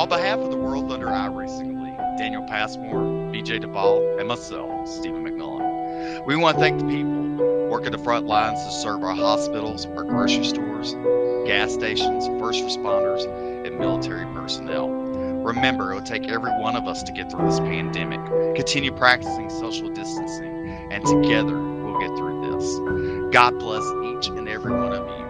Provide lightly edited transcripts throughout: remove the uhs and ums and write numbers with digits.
On behalf of the World Thunder iRacing League, Daniel Passmore, BJ Duvall, and myself, Stephen McMillan, we want to thank the people working the front lines to serve our hospitals, our grocery stores, gas stations, first responders, and military personnel. Remember, it will take every one of us to get through this pandemic. Continue practicing social distancing, and together we'll get through this. God bless each and every one of you.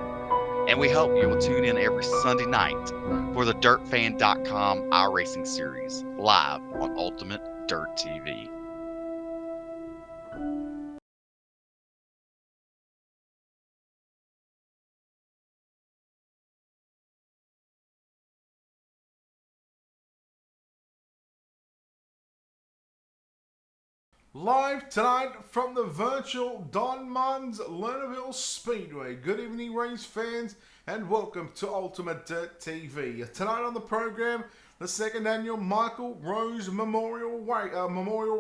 And we hope you will tune in every Sunday night for the DirtFan.com iRacing series, live on Ultimate Dirt TV. Live tonight from the virtual Don Mun's Lernerville Speedway. Good evening, race fans, and welcome to Ultimate Dirt TV. Tonight on the program, the second annual Michael Rose Memorial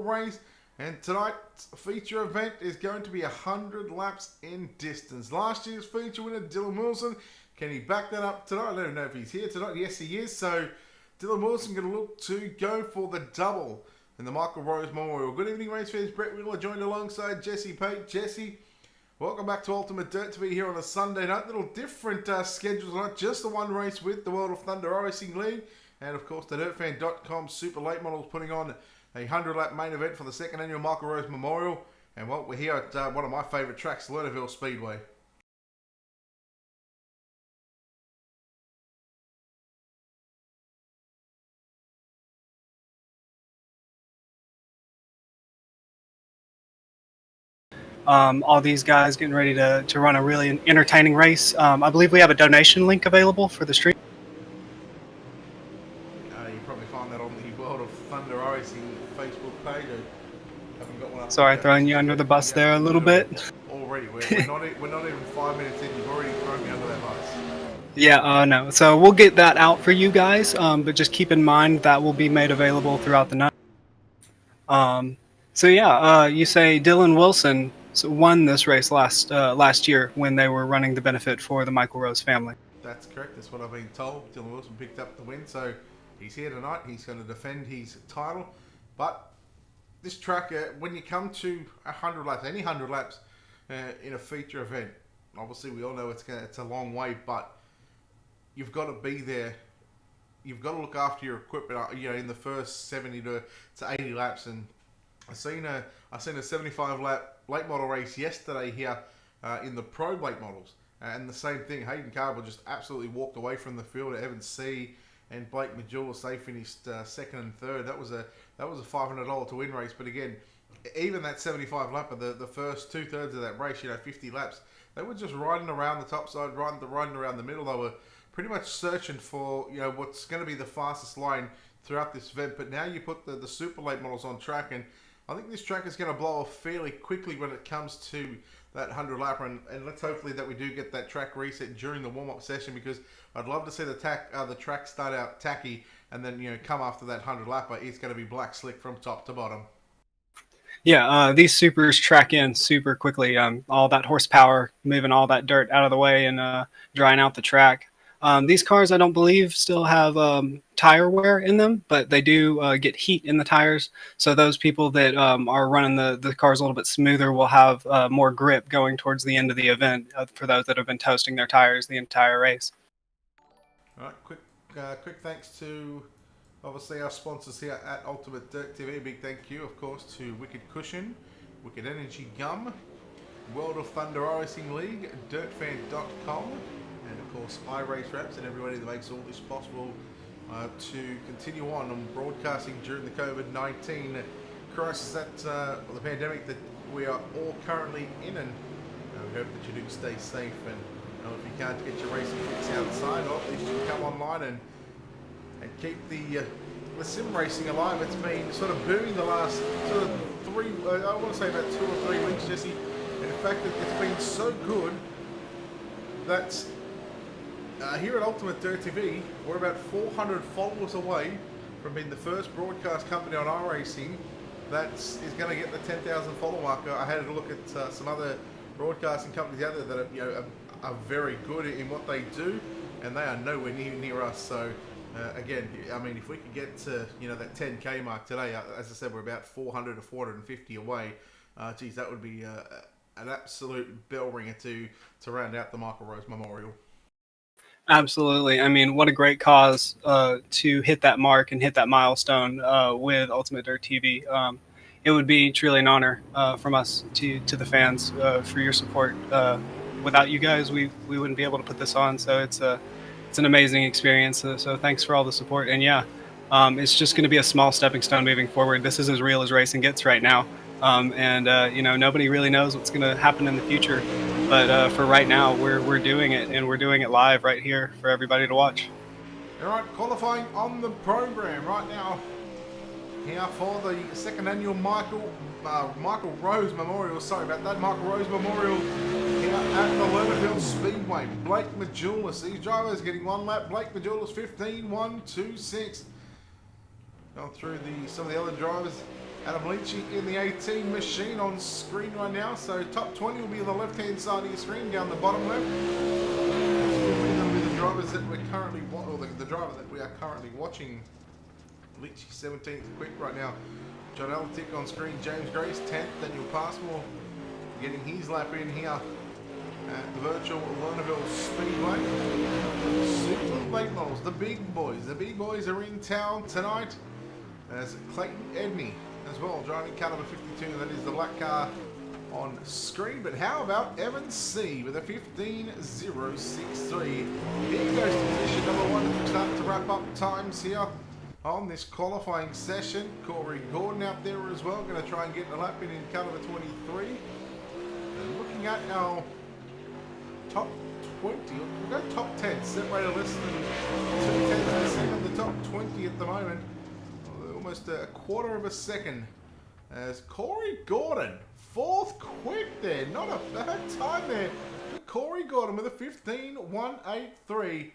Race, and tonight's feature event is going to be 100 laps in distance. Last year's feature winner, Dylan Wilson, can he back that up tonight? I don't know if he's here tonight. Yes, he is. So Dylan Wilson going to look to go for the double in the Michael Rose Memorial. Good evening, race fans. Brett Wheeler joined alongside Jesse Pate. Jesse, welcome back to Ultimate Dirt TV here on a Sunday night. Little different schedules tonight. Just the one race with the World of Thunder Racing League. And of course, the DirtFan.com Super Late Models putting on a 100-lap main event for the second annual Michael Rose Memorial. And well, we're here at one of my favourite tracks, Lernerville Speedway. All these guys getting ready to run a really entertaining race. I believe we have a donation link available for the stream. You probably find that on the World of Thunder Racing Facebook page. I haven't got one up. Sorry, throwing you under the bus there a little bit. Already, we're not even 5 minutes in. You've already thrown me under that bus. Yeah, no. So we'll get that out for you guys, but just keep in mind that will be made available throughout the night. So yeah, you say Dylan Wilson won this race last year when they were running the benefit for the Michael Rose family. That's correct. That's what I've been told. Dylan Wilson picked up the win, so he's here tonight. He's going to defend his title. But this track, when you come to 100 laps, any 100 laps in a feature event, obviously we all know it's a long way, but you've got to be there. You've got to look after your equipment, in the first 70 to 80 laps. And I seen a 75 lap late model race yesterday here in the Pro late models, and the same thing. Hayden Carver just absolutely walked away from the field. Evan C and Blake Majulis, they finished second and third. That was a $500 to win race. But again, even that 75 lap of the first 2/3 of that race, 50 laps, they were just riding around the top side, riding around the middle. They were pretty much searching for what's going to be the fastest line throughout this event. But now you put the super late models on track, and I think this track is going to blow off fairly quickly when it comes to that 100 lapper, and let's hopefully that we do get that track reset during the warm-up session, because I'd love to see the track start out tacky and then come after that 100 lapper. It's going to be black slick from top to bottom. Yeah, these supers track in super quickly. All that horsepower moving all that dirt out of the way and drying out the track. These cars, I don't believe, still have tire wear in them, but they do get heat in the tires. So those people that are running the cars a little bit smoother will have more grip going towards the end of the event for those that have been toasting their tires the entire race. All right, quick thanks to obviously our sponsors here at Ultimate Dirt TV. Big thank you, of course, to Wicked Cushion, Wicked Energy Gum, World of Thunder Racing League, DirtFan.com, and of course iRace Wraps, and everybody that makes all this possible to continue on broadcasting during the COVID-19 crisis, the pandemic that we are all currently in. And we hope that you do stay safe, and if you can't get your racing fix outside, at least you can come online and keep the sim racing alive. It's been sort of booming the last sort of I want to say about 2 or 3 weeks, Jesse. And in fact, it's been so good that here at Ultimate Dirt TV, we're about 400 followers away from being the first broadcast company on iRacing that is going to get the 10,000 follower marker. I had a look at some other broadcasting companies out there that are very good in what they do, and they are nowhere near us. So Again, I mean, if we could get to that 10K mark today, as I said, we're about 400 to 450 away. Geez, that would be an absolute bell ringer to round out the Michael Rose Memorial. Absolutely. I mean, what a great cause to hit that mark and hit that milestone with Ultimate Dirt TV. It would be truly an honor from us to the fans for your support. Without you guys, we wouldn't be able to put this on. So it's an amazing experience. So thanks for all the support. And yeah, it's just going to be a small stepping stone moving forward. This is as real as racing gets right now. Nobody really knows what's going to happen in the future. But for right now, we're doing it, and we're doing it live right here for everybody to watch. All right, qualifying on the program right now. Here for the second annual Michael Rose Memorial. Sorry about that, Michael Rose Memorial here at the Lernerville Speedway. Blake Majulis, these drivers getting one lap. Blake Majulis 15.126. Going through some of the other drivers. Adam Leachy in the 18 machine on screen right now. So top 20 will be on the left-hand side of your screen, down the bottom left. That'll be the drivers that we're currently, or the driver that we are currently watching. Leachy 17th quick right now. John Alatic on screen. James Grace 10th. Daniel Passmore getting his lap in here at the virtual Lernerville Speedway. Super late models, the big boys. The big boys are in town tonight. As Clayton Edney as well, driving car number 52, that is the black car on screen. But how about Evan C with a 15.063? He goes to position number 1 as we start to wrap up times here on this qualifying session. Corey Gordon out there as well, going to try and get a lap in car number 23. And looking at our top 20, we'll go top 10, separated less than 2 tenths of the top 20 at the moment. Almost a quarter of a second as Corey Gordon, 4th quick there. Not a bad time there. Corey Gordon with a 15.183.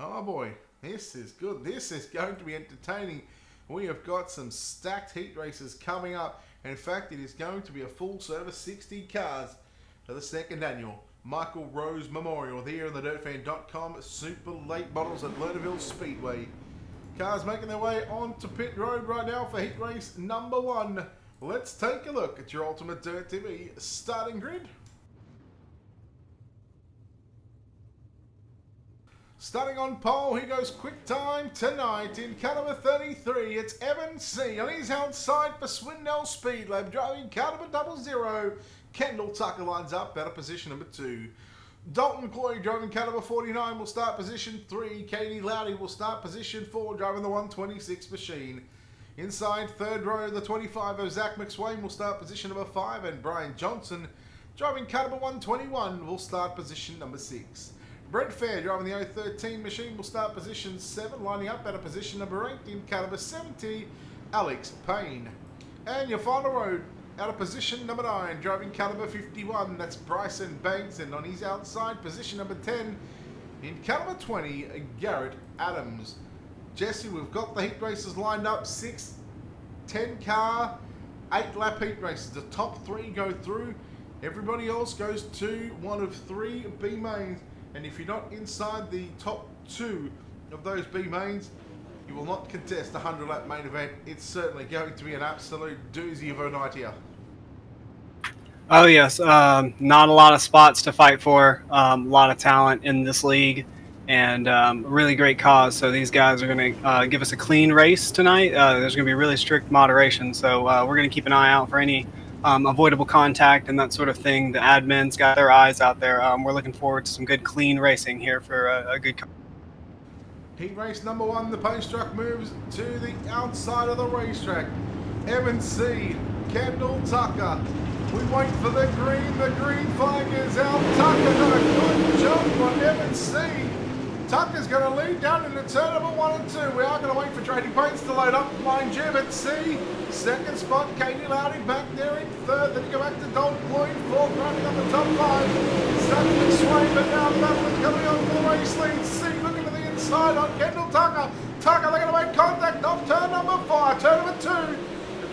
Oh boy, this is good. This is going to be entertaining. We have got some stacked heat races coming up. In fact, it is going to be a full service 60 cars for the second annual Michael Rose Memorial here in the dirtfan.com super late models at Lernerville Speedway. Cars making their way onto pit road right now for heat race number 1. Let's take a look at your Ultimate Dirt TV starting grid. Starting on pole, here goes quick time tonight in car number 33. It's Evan C. And he's outside for Swindell Speed Lab, driving car number 00. Kendall Tucker lines up out of position number 2. Dalton Cloy driving car number 49 will start position 3. Katie Lowdy will start position 4, driving the 126 machine. Inside third row, the 25 of Zach McSwain will start position number 5, and Brian Johnson driving car number 121 will start position number 6. Brett Fair driving the 013 machine will start position 7, lining up at a position number 8 in car number 70, Alex Payne. And your final row, out of position number 9, driving car number 51, that's Bryson Banks, and on his outside, position number 10, in car number 20, Garrett Adams. Jesse, we've got the heat races lined up, 6, 10 car, 8 lap heat races. The top 3 go through, everybody else goes to one of 3 B mains, and if you're not inside the top 2 of those B mains, you will not contest the 100 lap main event. It's certainly going to be an absolute doozy of a night here. Oh yes, not a lot of spots to fight for, a lot of talent in this league, and really great cause. So these guys are going to give us a clean race tonight. There's going to be really strict moderation, so we're going to keep an eye out for any avoidable contact and that sort of thing. The admin's got their eyes out there. We're looking forward to some good clean racing here for a good Heat race number 1, the pace truck moves to the outside of the racetrack. Evan C, Kendall Tucker. We wait for the green flag is out. Tucker got a good jump on Evan C. Tucker's going to lead down into turn number 1 and 2. We are going to wait for Trading Paints to load up, mind you, but C, second spot, Katie Lowdy back there in third. Then you go back to Dalton Cloyd, 4th, running on the top 5. Suddenly Swain, but now the battle is coming on for the race lead. C looking to the inside on Kendall Tucker. Tucker, they're going to make contact off turn number 5, turn number 2. As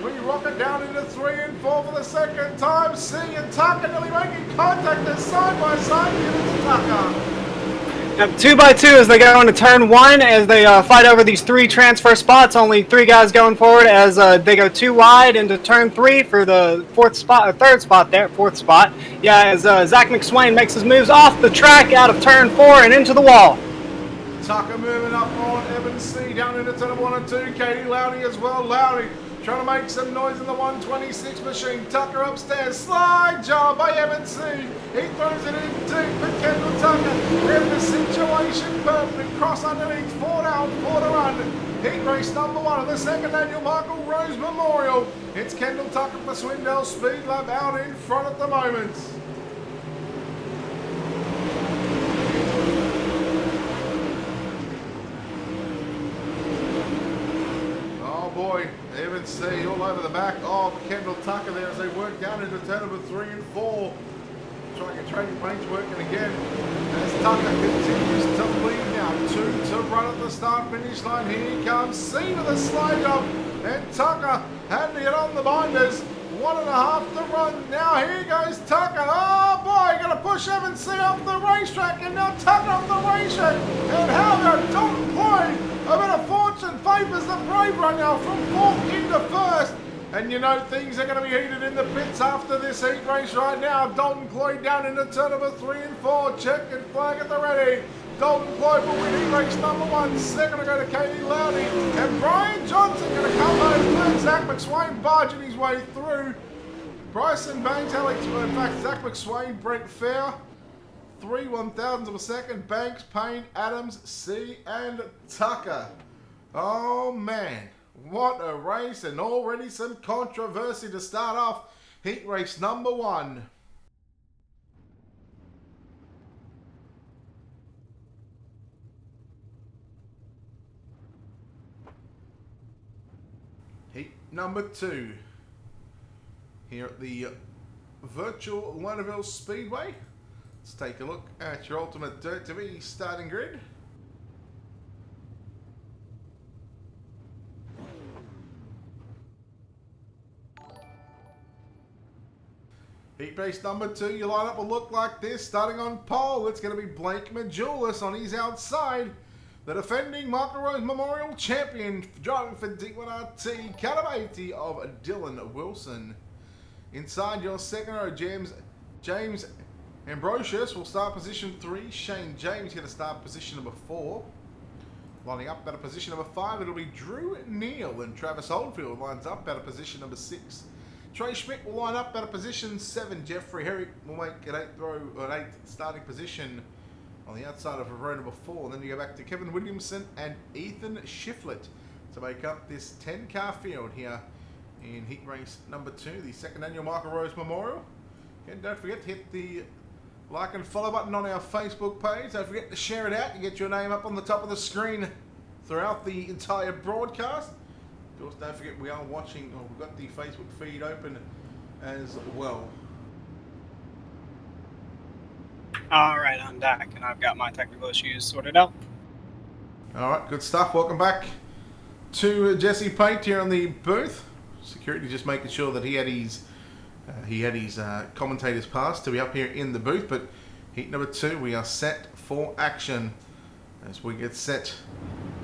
we rocket down into 3 and 4 for the second time. C and Tucker nearly making contact. They're side by side. Give it to Tucker. Yep, 2 by 2 as they go into turn 1 as they fight over these 3 transfer spots. Only 3 guys going forward as they go 2 wide into turn 3 for the fourth spot spot. Yeah, as Zach McSwain makes his moves off the track out of turn 4 and into the wall. Tucker moving up on Evans C down into turn 1 and 2. Katie Lowry as well. Lowry trying to make some noise in the 126 machine. Tucker upstairs. Slide job by Evans C. He throws it in deep, but Kendall Tucker in the situation perfect. Cross underneath. 4 down, 4 to run. Heat race number 1 of the second annual Michael Rose Memorial. It's Kendall Tucker for Swindell Speed Lab out in front at the moment. Boy, Evans C all over the back of Kendall Tucker there as they work down into turn number 3 and 4. Trying to get trading paints working again. As Tucker continues to lead now. 2 to run at the start finish line. Here he comes. C with a slide up. And Tucker had to get on the binders. 1.5 to run. Now here goes Tucker. Oh boy, gonna push Evans C off the racetrack. And now Tucker off the racetrack. And how about Dalton Cloyd? A bit of fortune favours the brave right now from 4th into 1st. And you know things are going to be heated in the pits after this heat race right now. Dalton Cloyd down into turn number 3 and 4. Check and flag at the ready. Dalton Cloyd will win heat race number 1. Second to go to Katie Lowney. And Brian Johnson going to come home. Zach McSwain barging his way through. Bryson Banks, Alex, in fact, Zach McSwain, Brent Fair. 3 1,000ths of a second. Banks, Payne, Adams, C, and Tucker. Oh man, what a race, and already some controversy to start off heat race number 1. Heat number 2 here at the virtual Lernerville Speedway. Let's take a look at your ultimate Dirt to Be starting grid. Heat race number 2, your lineup will look like this. Starting on pole, it's going to be Blake Majulis on his outside. The defending Michael Rose Memorial Champion, driving for D1RT, Calamity of Dylan Wilson. Inside your second row, James Ambrosius will start position 3. Shane James going to start position number 4. Lining up at a position number 5, it'll be Drew Neal, and Travis Oldfield lines up at a position number 6. Trey Schmidt will line up at a position 7. Jeffrey Herrick will make an 8th starting position on the outside of row number 4. And then you go back to Kevin Williamson and Ethan Shiflett to make up this 10-car field here in heat race number 2, the second annual Michael Rose Memorial. And don't forget to hit the like and follow button on our Facebook page. Don't forget to share it out. You get your name up on the top of the screen throughout the entire broadcast. Of course, don't forget we are watching, we've got the Facebook feed open as well. Alright, I'm back and I've got my technical issues sorted out. Alright, good stuff. Welcome back to Jesse Paint here on the booth. Security just making sure that he had his commentator's pass to be up here in the booth. But heat number 2, we are set for action as we get set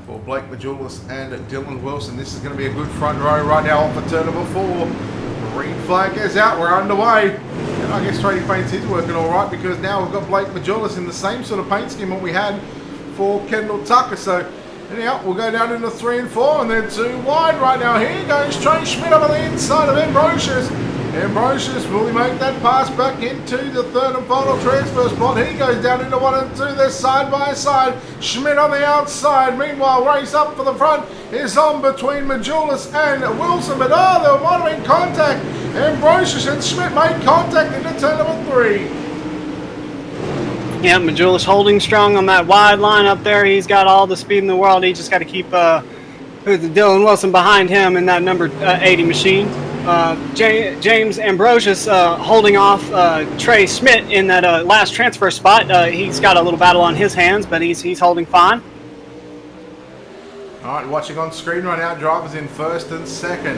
for Blake Majulis and Dylan Wilson. This is going to be a good front row right now off of turn number 4. Green flag is out, we're underway. And I guess Trading Paints is working alright because now we've got Blake Majulis in the same sort of paint scheme what we had for Kendall Tucker. So anyhow, we'll go down into 3 and 4 and then 2 wide right now. Here goes Trey Schmidt over the inside of Ambrosius. Ambrosius, will he make that pass back into the third and final transfer spot? He goes down into 1 and 2. They're side by side. Schmidt on the outside. Meanwhile, race up for the front is on between Majulis and Wilson. But there might have been contact. Ambrosius and Schmidt made contact into turn number 3. Yeah, Majulis holding strong on that wide line up there. He's got all the speed in the world. He just got to keep Dylan Wilson behind him in that number 80 machine. James Ambrosius holding off Trey Schmidt in that last transfer spot. He's got a little battle on his hands, but he's holding fine. All right, watching on screen right now, drivers in first and second.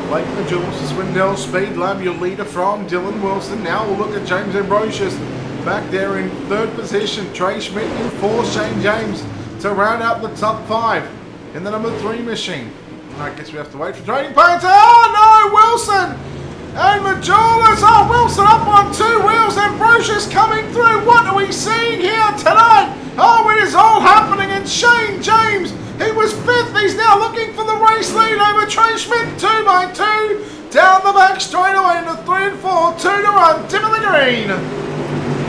Blake Majulis, Swindell Speed Lab, your leader from Dylan Wilson. Now we'll look at James Ambrosius back there in third position. Trey Schmidt in fourth. Shane James to round out the top 5 in the number 3 machine. I guess we have to wait for Trading Paints. Oh no, Wilson and Majolas. Oh, Wilson up on 2 wheels. Ambrosius coming through. What are we seeing here tonight? Oh, it is all happening. And Shane James, he was 5th. He's now looking for the race lead over Trey Schmidt. 2 by 2. Down the back straight away into 3 and 4. 2 to run. Timothy Green.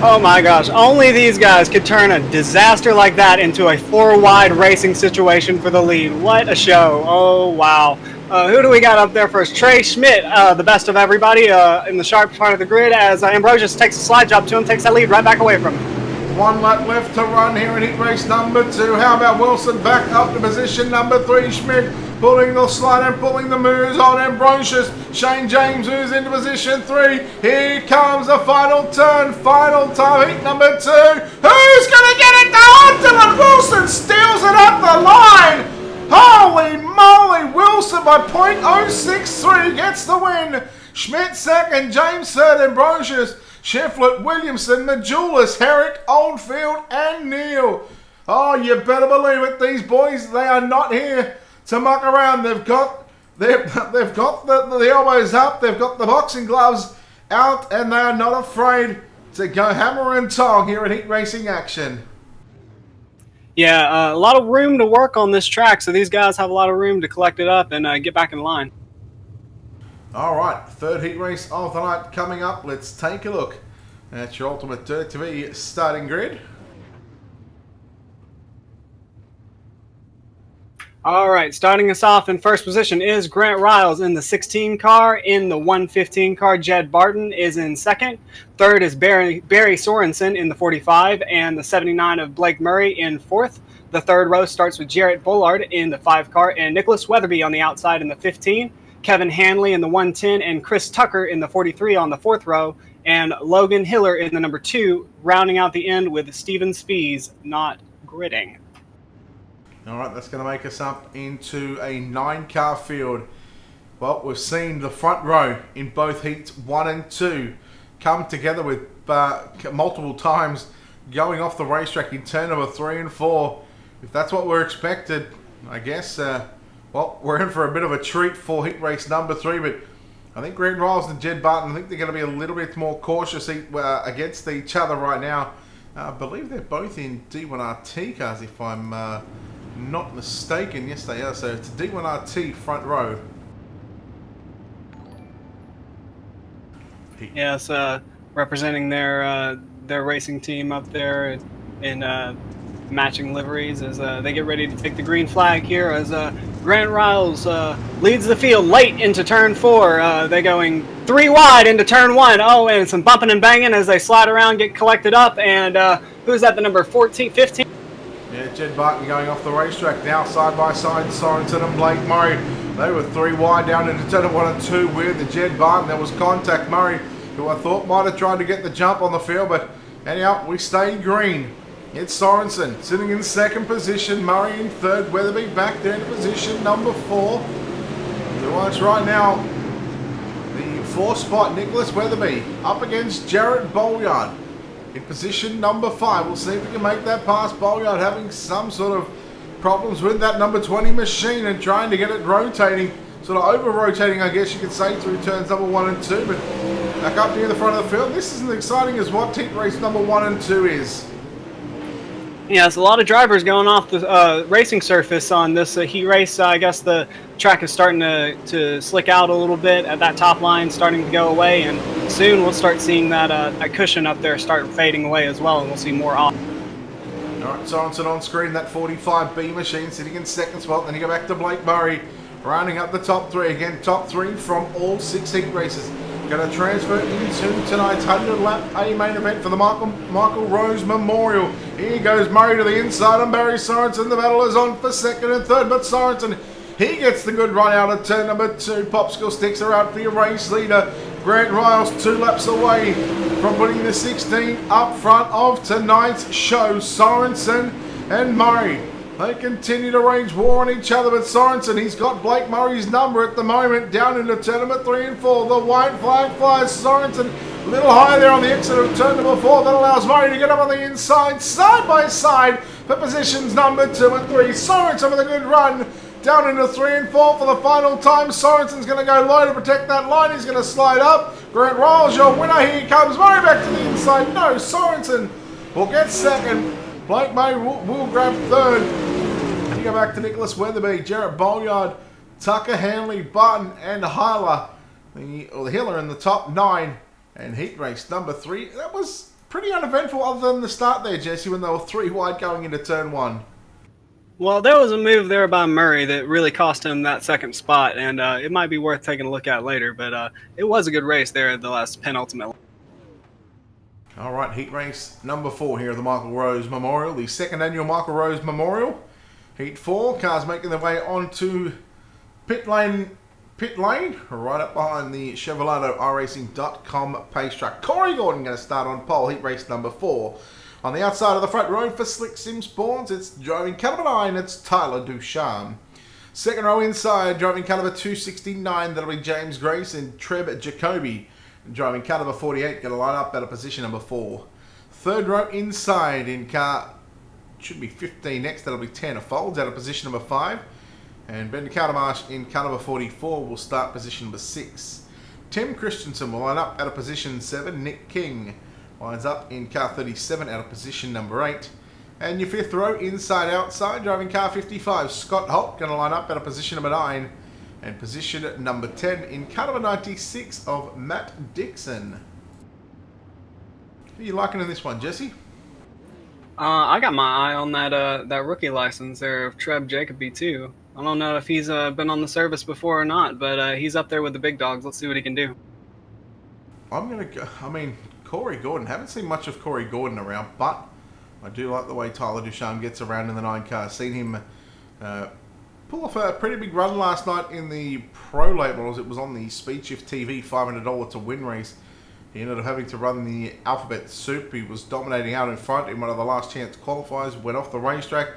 Oh my gosh, only these guys could turn a disaster like that into a 4-wide racing situation for the lead. What a show. Oh wow. Who do we got up there first? Trey Schmidt, the best of everybody in the sharp part of the grid, as Ambrosius takes a slide job to him, takes that lead right back away from him. 1 lap left to run here in heat race number 2. How about Wilson back up to position number 3? Schmidt pulling the slide and pulling the moves on Ambrosius. Shane James moves into position 3. Here comes the final turn, final time, heat number 2. Who's going to get it down? Dylan Wilson steals it up the line. Holy moly, Wilson by .063 gets the win. Schmidt second, James third, Ambrosius, Shefflett, Williamson, Majulis, Herrick, Oldfield, and Neal. Oh, you better believe it. These boys, they are not here to muck around. They've got the elbows up. They've got the boxing gloves out, and they are not afraid to go hammer and tong here at heat racing action. Yeah, a lot of room to work on this track, so these guys have a lot of room to collect it up and get back in line. All right, third heat race of the night coming up. Let's take a look at your Ultimate Dirt TV starting grid. All right, starting us off in first position is Grant Riles in the 16 car. In the 115 car, Jed Barton is in second. Third is Barry Sorensen in the 45, and the 79 of Blake Murray in fourth. The third row starts with Jarrett Bullard in the 5 car, and Nicholas Weatherby on the outside in the 15. Kevin Hanley in the 110, and Chris Tucker in the 43 on the 4th row, and Logan Hiller in the number 2, rounding out the end with Steven Spies not gridding. All right, that's going to make us up into a 9-car field. Well, we've seen the front row in both heats 1 and 2 come together with multiple times going off the racetrack in turn number 3 and 4. If that's what we're expected, I guess, well, we're in for a bit of a treat for heat race number 3, but I think Grant Riles and Jed Barton, I think they're going to be a little bit more cautious against each other right now. I believe they're both in D1RT cars, if I'm not mistaken. Yes, they are. So it's a D1RT front row. Yes, representing their racing team up there in matching liveries as they get ready to take the green flag here as Grant Riles leads the field late into turn 4. They're going 3 wide into turn 1. Oh, and some bumping and banging as they slide around, get collected up. And who's that, the number 14, 15? Yeah, Jed Barton going off the racetrack now, side by side, Sorensen and Blake Murray. They were 3 wide down into turn 1 and 2 with the Jed Barton. There was contact. Murray, who I thought might have tried to get the jump on the field, but anyhow, we stay green. It's Sorensen sitting in second position, Murray in third, Weatherby back there in position number 4. To watch right now, the 4 spot, Nicholas Weatherby up against Jarrett Bolyard in position number 5. We'll see if we can make that pass. Bolyard having some sort of problems with that number 20 machine and trying to get it rotating, sort of over-rotating, I guess you could say, through turns number 1 and 2, but back up near the front of the field. This isn't exciting as what heat race number 1 and 2 is. Yeah, it's a lot of drivers going off the racing surface on this heat race. I guess the track is starting to slick out a little bit at that top line, starting to go away, and soon we'll start seeing that cushion up there start fading away as well, and we'll see more off. All right, Sorensen on screen, that 45B machine sitting in second spot. Then you go back to Blake Murray, rounding up the top 3. Again, top 3 from all 6 heat races. Going to transfer into tonight's 100-lap A main event for the Michael Rose Memorial. Here goes Murray to the inside and Barry Sorensen. The battle is on for second and third, but Sorensen, he gets the good run out of turn number 2. Popsicle sticks are out for your race leader. Grant Riles 2 laps away from putting the 16 up front of tonight's show. Sorensen and Murray They continue to range war on each other, but Sorensen, he's got Blake Murray's number at the moment, down into turn number 3 and 4. The white flag flies. Sorensen a little high there on the exit of turn number 4. That allows Murray to get up on the inside, side by side, for positions number 2 and 3. Sorensen with a good run, down into 3 and 4 for the final time. Sorensen's going to go low to protect that line. He's going to slide up. Grant Riles, your winner. Here he comes. Murray back to the inside. No, Sorensen will get second. Blake May will grab third. And you go back to Nicholas Weatherby, Jarrett Bolyard, Tucker Hanley, Barton, and Hyler. The Hiller in the top 9. And heat race number 3. That was pretty uneventful other than the start there, Jesse, when they were 3 wide going into turn 1. Well, there was a move there by Murray that really cost him that second spot, and it might be worth taking a look at later, but it was a good race there at the last penultimate. All right, heat race number 4 here at the Michael Rose Memorial, the second annual Michael Rose Memorial. Heat 4, cars making their way onto pit lane, right up behind the Chevelado iRacing.com pace track. Corey Gordon going to start on pole, heat race number 4. On the outside of the front row for Slick Sim Sports, it's driving caliber 9, it's Tyler Ducharme. Second row inside, driving caliber 269, that'll be James Grace and Treb Jacoby. Driving car number 48, going to line up at a position number 4. Third row inside in car, should be 15 next, that'll be Tanner Folds out of position number 5. And Ben Cowdermarsh in car number 44 will start position number 6. Tim Christensen will line up at a position 7. Nick King lines up in car 37 out of position number 8. And your fifth row inside outside, driving car 55, Scott Holt going to line up at a position number 9. And position number 10 in car number 96 of Matt Dixon. Who are you liking in this one, Jesse? I got my eye on that rookie license there of Treb Jacoby too. I don't know if he's been on the service before or not, but he's up there with the big dogs. Let's see what he can do. I'm going to go, Corey Gordon. Haven't seen much of Corey Gordon around, but I do like the way Tyler Ducharme gets around in the 9 car. Seen him pull off a pretty big run last night in the Pro Late Models. It was on the Speedshift TV $500 to win race. He ended up having to run the Alphabet Soup. He was dominating out in front in one of the last chance qualifiers, went off the racetrack,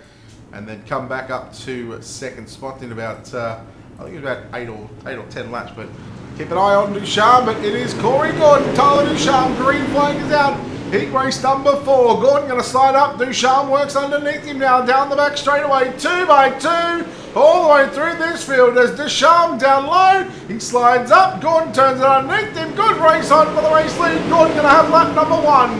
and then come back up to second spot in about, I think it was about 8 or 10 laps. But keep an eye on Ducharme, but it is Corey Gordon. Tyler Ducharme, green flag is out. Heat race number 4. Gordon going to slide up. Ducharme works underneath him now. Down the back straightaway. 2 by 2. All the way through this field as Ducharme down low. He slides up. Gordon turns it underneath him. Good race on for the race lead. Gordon going to have lap number 1.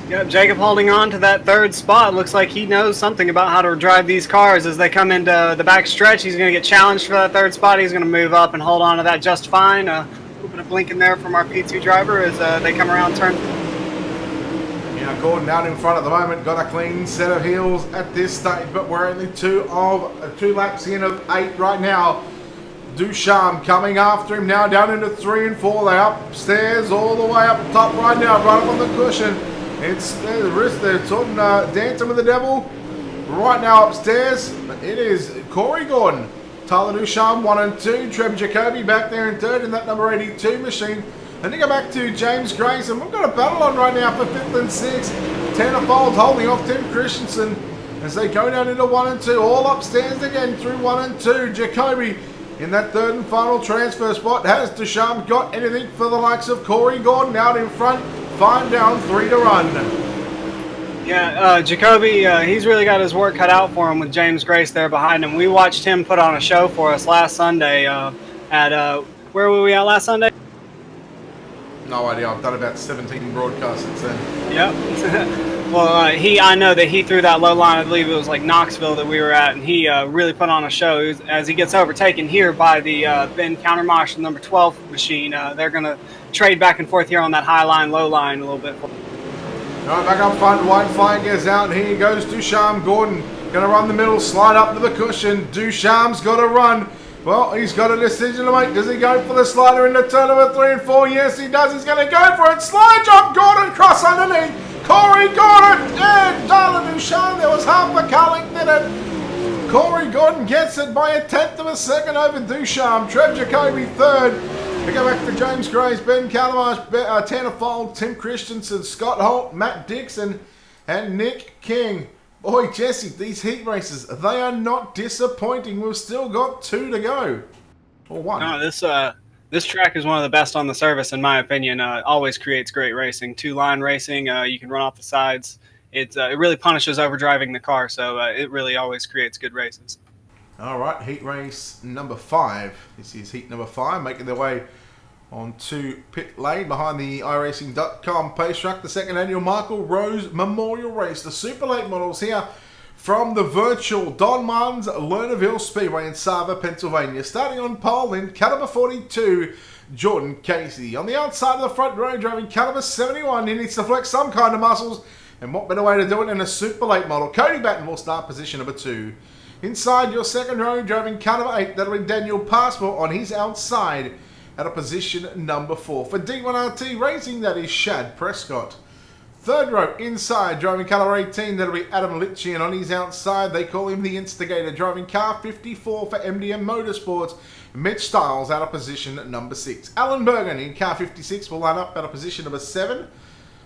Yep, Jacob holding on to that third spot. Looks like he knows something about how to drive these cars as they come into the back stretch. He's going to get challenged for that third spot. He's going to move up and hold on to that just fine. A little bit of blinking there from our P2 driver as they come around turn. Yeah, Gordon out in front at the moment. Got a clean set of heels at this stage, but we're only two laps in of 8 right now. Ducharme coming after him now, down into 3 and 4. They upstairs all the way up top right now, right up on the cushion. It's the wrist there, talking dancing with the devil. Right now upstairs, but it is Corey Gordon. Tyler Ducharme 1 and 2. Treb Jacoby back there in third in that number 82 machine. Then you go back to James Grace, and we've got a battle on right now for 5th and 6th. Tanner Folds holding off Tim Christensen as they go down into 1 and 2. All upstairs again through 1 and 2. Jacoby in that third and final transfer spot. Has Ducharme got anything for the likes of Corey Gordon out in front? 5 down, 3 to run. Yeah, Jacoby, he's really got his work cut out for him with James Grace there behind him. We watched him put on a show for us last Sunday at, where were we at last Sunday? No idea. I've done about 17 broadcasts since then. Yep. Well, I know that he threw that low line. I believe it was like Knoxville that we were at, and he really put on a show. As he gets overtaken here by the Ben Countermarsh, the number 12 machine, they're going to trade back and forth here on that high line, low line a little bit. All right, back up front, white flag is out. Here goes Ducharme. Gordon going to run the middle, slide up to the cushion. Ducharme's got to run. Well, he's got a decision to make. Does he go for the slider into turn number 3 and 4? Yes, he does. He's going to go for it. Slide job, Gordon, cross underneath. Corey Gordon and Tyler Ducharme. There was half a car length in it. Corey Gordon gets it by a 1/10 of a second over Ducharme. Treb Jacoby third. We go back to James Grace, Ben Calamarsh, Tanner Fold, Tim Christensen, Scott Holt, Matt Dixon, and Nick King. Oi, Jesse, these heat races, they are not disappointing. We've still got 2 to go. Or 1. No, this track is one of the best on the service, in my opinion. Always creates great racing. Two-line racing, you can run off the sides. It really punishes overdriving the car, so it really always creates good races. Alright, heat race number 5. This is heat number 5, making their way onto pit lane behind the iRacing.com pace track. The second annual Michael Rose Memorial Race. The Super Late models here from the virtual Don Martin's Lernerville Speedway in Sava, Pennsylvania. Starting on pole in caliber 42, Jordan Casey. On the outside of the front row, driving caliber 71. He needs to flex some kind of muscles, and what better way to do it than a Super Late model. Cody Batten will start position number 2. Inside your second row, driving caliber 8, that'll be Daniel Passmore on his outside at a position number 4. For D1RT Racing, that is Shad Prescott. Third row inside, driving colour 18, that'll be Adam Litchi, and on his outside, they call him the Instigator, driving car 54 for MDM Motorsports. Mitch Stiles out of position number 6. Alan Bergen in car 56 will line up at a position number 7.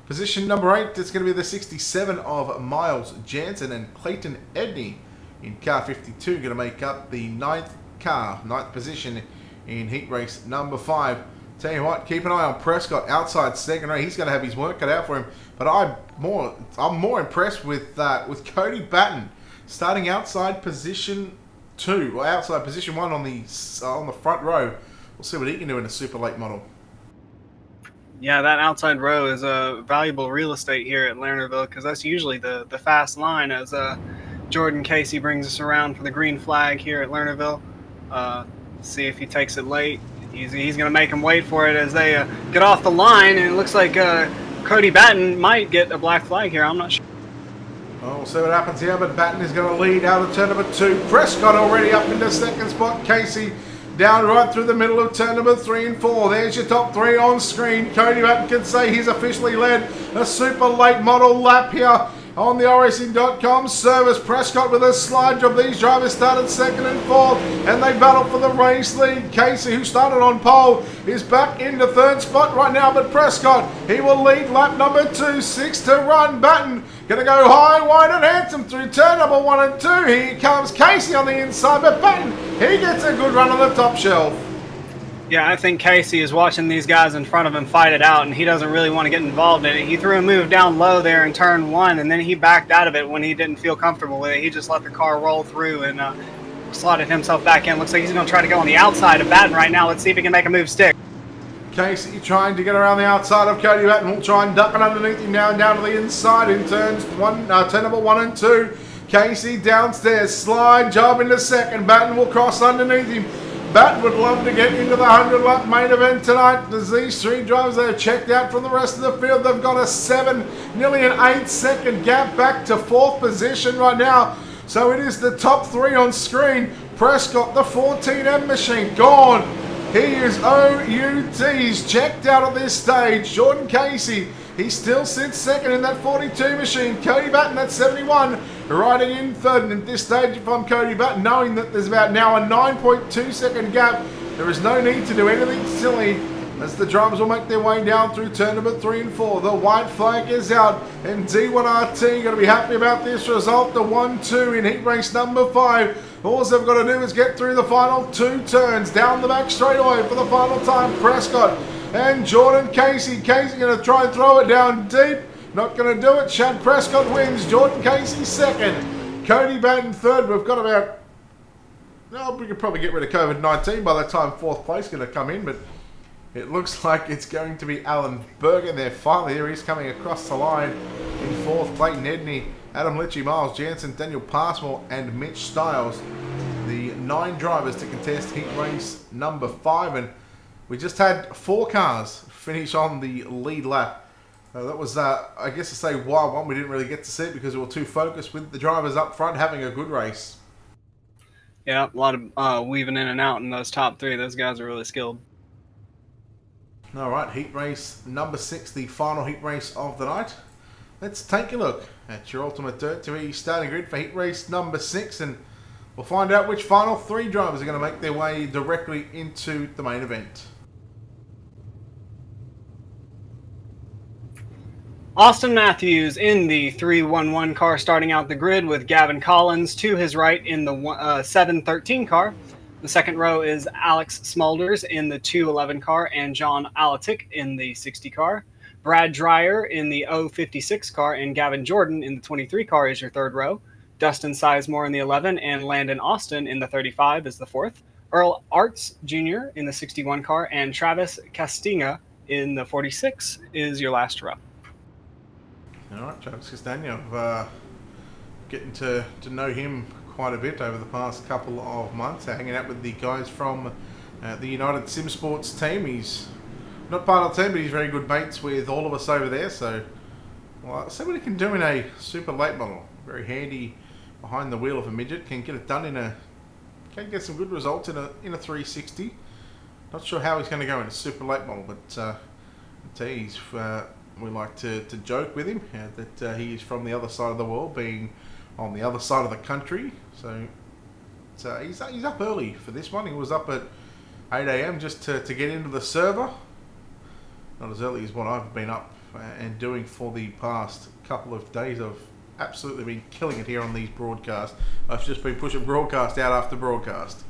Position number 8, it's going to be the 67 of Miles Jansen, and Clayton Edney in car 52 going to make up the 9th position in heat race number 5. Tell you what, keep an eye on Prescott outside second row. He's going to have his work cut out for him. But I'm more impressed with Cody Batten starting outside position 2 or outside position 1 on the front row. We'll see what he can do in a super late model. Yeah, that outside row is a valuable real estate here at Lernerville, because that's usually the fast line as Jordan Casey brings us around for the green flag here at Lernerville. See if he takes it late. He's going to make him wait for it as they get off the line, and it looks like Cody Batten might get a black flag here. I'm not sure. Well, we'll see what happens here, but Batten is going to lead out of turn number 2. Prescott already up in the second spot. Casey down right through the middle of turn number 3 and 4. There's your top 3 on screen. Cody Batten can say he's officially led a super late model lap here on the iRacing.com service. Prescott with a slide job. These drivers started 2nd and 4th, and they battle for the race lead. Casey, who started on pole, is back into 3rd spot right now, but Prescott, he will lead lap number 2. 6 to run. Batten gonna go high, wide and handsome through turn number 1 and 2. Here comes Casey on the inside, but Batten, he gets a good run on the top shelf. Yeah, I think Casey is watching these guys in front of him fight it out, and he doesn't really want to get involved in it. He threw a move down low there in turn 1, and then he backed out of it when he didn't feel comfortable with it. He just let the car roll through and slotted himself back in. Looks like he's going to try to go on the outside of Batten right now. Let's see if he can make a move stick. Casey trying to get around the outside of Cody Batten. Will try and duck it underneath him now and down to the inside in turn number 1 and 2. Casey downstairs, slide job into second. Batten will cross underneath him. Batten would love to get into the 100-lap main event tonight. As these 3 drivers, they are checked out from the rest of the field. They've got a 7, nearly an 8-second gap back to 4th position right now. So it is the top 3 on screen. Prescott, the 14M machine, gone. He is OUT. He's checked out at this stage. Jordan Casey, he still sits 2nd in that 42 machine. Cody Batten, that 71, riding in 3rd. And at this stage, if I'm Cody Batten, knowing that there's about now a 9.2-second gap, there is no need to do anything silly as the drivers will make their way down through turn number 3 and 4. The white flag is out, and D1RT going to be happy about this result. The 1-2 in heat race number 5. All they've got to do is get through the final 2 turns down the back straightaway for the final time. Prescott and Jordan Casey. Casey going to try and throw it down deep. Not going to do it. Shad Prescott wins. Jordan Casey 2nd. Cody Batten 3rd. We've got about... No, we could probably get rid of COVID-19 by the time 4th place going to come in, but it looks like it's going to be Alan Bergen there. Finally, here he's coming across the line in 4th. Clayton Edney, Adam Litchi, Miles Jansen, Daniel Passmore, and Mitch Stiles. The 9 drivers to contest heat race number 5, and we just had 4 cars finish on the lead lap. That was, I guess to say wild one. We didn't really get to see it because we were too focused with the drivers up front having a good race. Yeah, a lot of weaving in and out in those top 3. Those guys are really skilled. All right, heat race number 6, the final heat race of the night. Let's take a look at your Ultimate Dirt TV starting grid for heat race number 6, and we'll find out which final 3 drivers are going to make their way directly into the main event. Austin Matthews in the 311 car starting out the grid with Gavin Collins to his right in the 713 car. The second row is Alex Smulders in the 211 car and John Alatic in the 60 car. Brad Dreyer in the 056 car and Gavin Jordan in the 23 car is your third row. Dustin Sizemore in the 11 and Landon Austin in the 35 is the fourth. Earl Arts Jr. in the 61 car and Travis Castinga in the 46 is your last row. All right, Travis Castagna, getting to know him quite a bit over the past couple of months, hanging out with the guys from the United Sim Sports team. He's not part of the team, but he's very good mates with all of us over there. So, well, see what he can do in a super late model. Very handy behind the wheel of a midget. Can get it done can get some good results in a 360. Not sure how he's going to go in a super late model, but I tell you, we like to joke with him that he is from the other side of the world, being on the other side of the country. So he's up early for this one. He was up at 8 a.m. just to get into the server. Not as early as what I've been up and doing for the past couple of days. I've absolutely been killing it here on these broadcasts. I've just been pushing broadcast out after broadcast.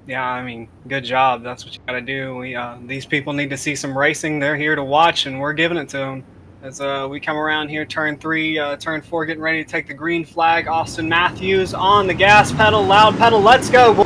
Yeah, I mean, good job. That's what you got to do. These people need to see some racing. They're here to watch, and we're giving it to them. As we come around here, turn 3, turn 4, getting ready to take the green flag. Austin Matthews on the gas pedal, loud pedal. Let's go.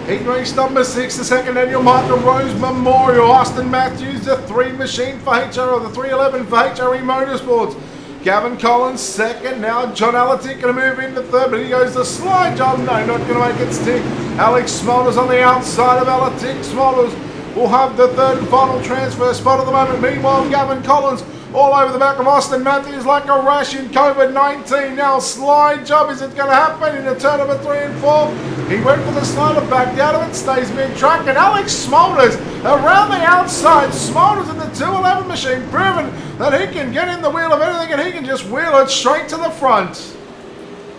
Heat race number 6, the second annual Martin Rose Memorial. Austin Matthews, the 3 machine for HRO, the 311 for HRE Motorsports. Gavin Collins second. Now John Alatic going to move into third, but he goes the slide job. No, not going to make it stick. Alex Smulders on the outside of Alatic. Smulders will have the third and final transfer spot at the moment. Meanwhile, Gavin Collins all over the back of Austin Matthews like a rash in COVID-19. Now slide job, is it going to happen in the turn number 3 and 4? He went for the slider, backed out of it, stays mid-track, and Alex Smulders around the outside. Smulders in the 211 machine, proven that he can get in the wheel of anything and he can just wheel it straight to the front.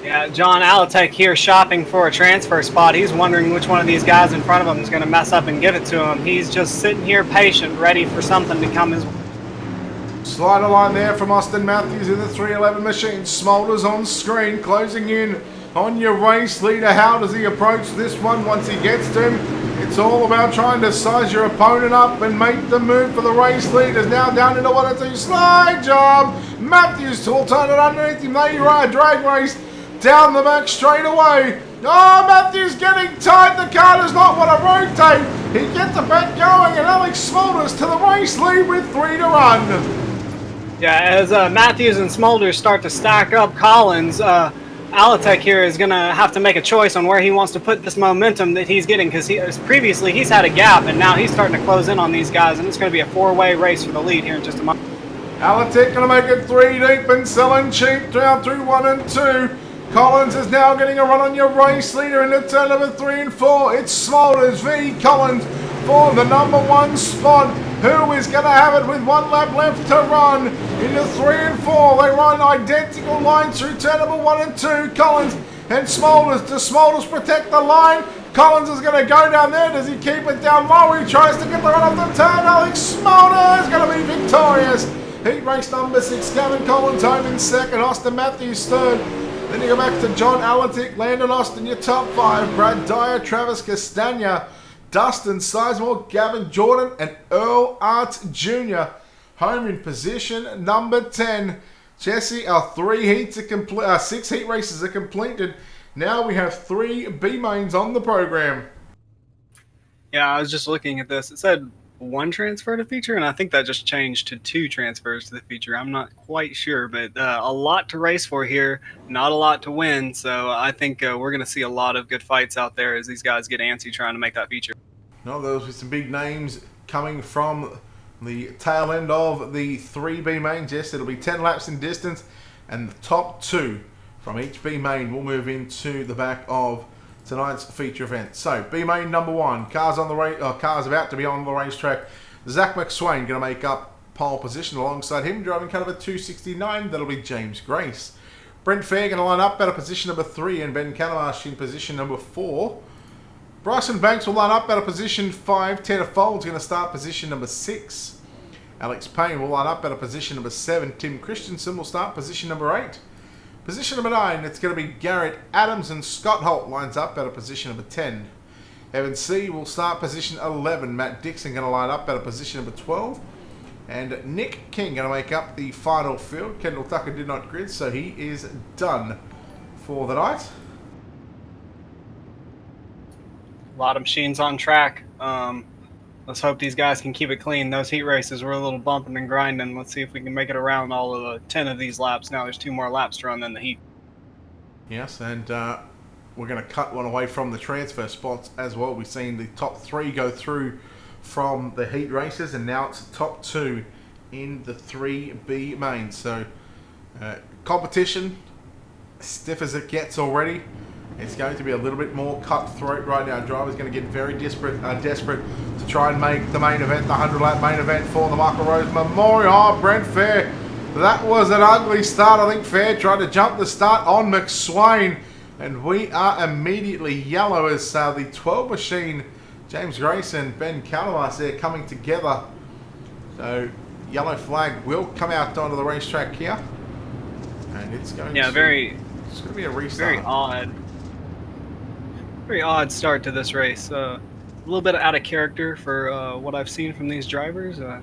Yeah, John Alatek here shopping for a transfer spot. He's wondering which one of these guys in front of him is going to mess up and give it to him. He's just sitting here patient, ready for something to come his way. Slider line there from Austin Matthews in the 311 machine. Smulders on screen, closing in on your race leader. How does he approach this one once he gets to him? It's all about trying to size your opponent up and make the move for the race leaders. Now down into 1 and 2. Slide job. Matthews to turn it underneath him. There you are. Drag race down the back straight away. Oh, Matthews getting tight. The car does not want to rotate. He gets the back going, and Alex Smulders to the race lead with 3 to run. Yeah, as Matthews and Smulders start to stack up Collins, Alatek here is going to have to make a choice on where he wants to put this momentum that he's getting, because previously he's had a gap, and now he's starting to close in on these guys, and it's going to be a 4-way race for the lead here in just a moment. Alatek going to make it 3 deep and selling cheap down through 1 and 2. Collins is now getting a run on your race leader in the turn number 3 and 4. It's Smulders v Collins for the number 1 spot. Who is going to have it with 1 lap left to run? Into 3 and 4. They run identical lines through turn number 1 and 2. Collins and Smulders. Does Smulders protect the line? Collins is going to go down there. Does he keep it down low? He tries to get the run off the turn. Alex Smulders is going to be victorious. Heat race number 6. Gavin Collins home in second. Austin Matthews third. Then you go back to John Alatic, Landon Austin, your top 5. Brad Dyer, Travis Castagna, Dustin Sizemore, Gavin Jordan, and Earl Arts Jr. home in position number 10. Jesse, our 6 heat races are completed. Now we have 3 B mains on the program. Yeah, I was just looking at this. It said 1 transfer to feature, and I think that just changed to 2 transfers to the feature. I'm not quite sure, but a lot to race for here, not a lot to win. So I think we're going to see a lot of good fights out there as these guys get antsy trying to make that feature. No, there'll be some big names coming from the tail end of the 3 B mains. Yes, it'll be 10 laps in distance, and the top 2 from each B main will move into the back of tonight's feature event. So, B main number 1, cars about to be on the racetrack. Zach McSwain going to make up pole position alongside him, driving cut of a 269. That'll be James Grace. Brent Fair going to line up at a position number 3, and Ben Kanamash in position number 4. Bryson Banks will line up at a position 5. Ted Folds going to start position number 6. Alex Payne will line up at a position number 7. Tim Christensen will start position number 8. Position number 9, it's going to be Garrett Adams, and Scott Holt lines up at a position number 10. Evan C will start position 11. Matt Dixon going to line up at a position number 12. And Nick King going to make up the final field. Kendall Tucker did not grid, so he is done for the night. A lot of machines on track. Let's hope these guys can keep it clean. Those heat races were a little bumping and grinding. Let's see if we can make it around all of the 10 of these laps. Now there's 2 more laps to run than the heat. Yes, and we're going to cut one away from the transfer spots as well. We've seen the top 3 go through from the heat races, and now it's the top 2 in the 3B mains. So competition, stiff as it gets already. It's going to be a little bit more cutthroat right now. Drivers going to get very desperate to try and make the main event, the 100-lap main event for the Michael Rose Memorial. Oh, Brent Fair, that was an ugly start. I think Fair tried to jump the start on McSwain, and we are immediately yellow as the 12 machine, James Grace and Ben Calamas there coming together. So yellow flag will come out onto the racetrack here, and it's going to it's going to be a restart. Very odd start to this race. A little bit out of character for what I've seen from these drivers. A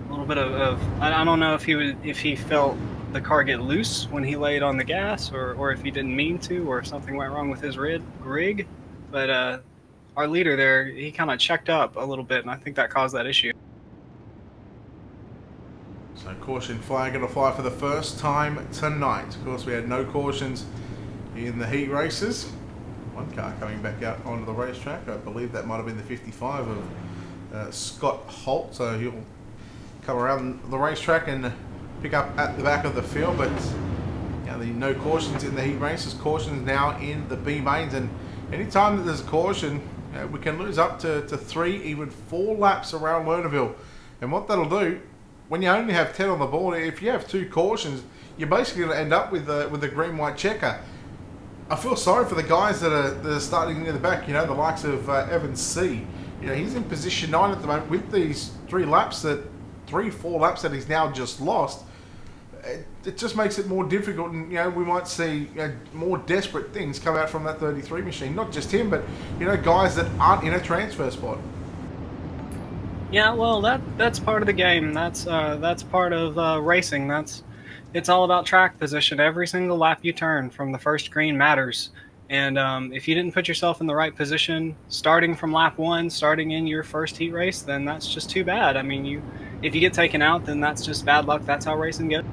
little bit of I don't know if he felt the car get loose when he laid on the gas, or if he didn't mean to, or if something went wrong with his rig. But our leader there, he kind of checked up a little bit, and I think that caused that issue. So caution flag going to fly for the first time tonight. Of course, we had no cautions in the heat races. One car coming back out onto the racetrack. I believe that might have been the 55 of Scott Holt. So he'll come around the racetrack and pick up at the back of the field. But the no cautions in the heat races. Cautions now in the B mains. And anytime that there's a caution, we can lose up to 3, even 4 laps around Lernerville. And what that'll do, when you only have 10 on the board, if you have 2 cautions, you're basically going to end up with a green-white checker. I feel sorry for the guys that are starting near the back, the likes of Evan C. He's in position 9 at the moment with these 4 laps that he's now just lost. It just makes it more difficult, and we might see more desperate things come out from that 33 machine. Not just him, but guys that aren't in a transfer spot. Yeah, well, that's part of the game. That's part of racing. It's all about track position. Every single lap you turn from the first green matters. And if you didn't put yourself in the right position, starting from lap 1, starting in your first heat race, then that's just too bad. I mean, if you get taken out, then that's just bad luck. That's how racing goes.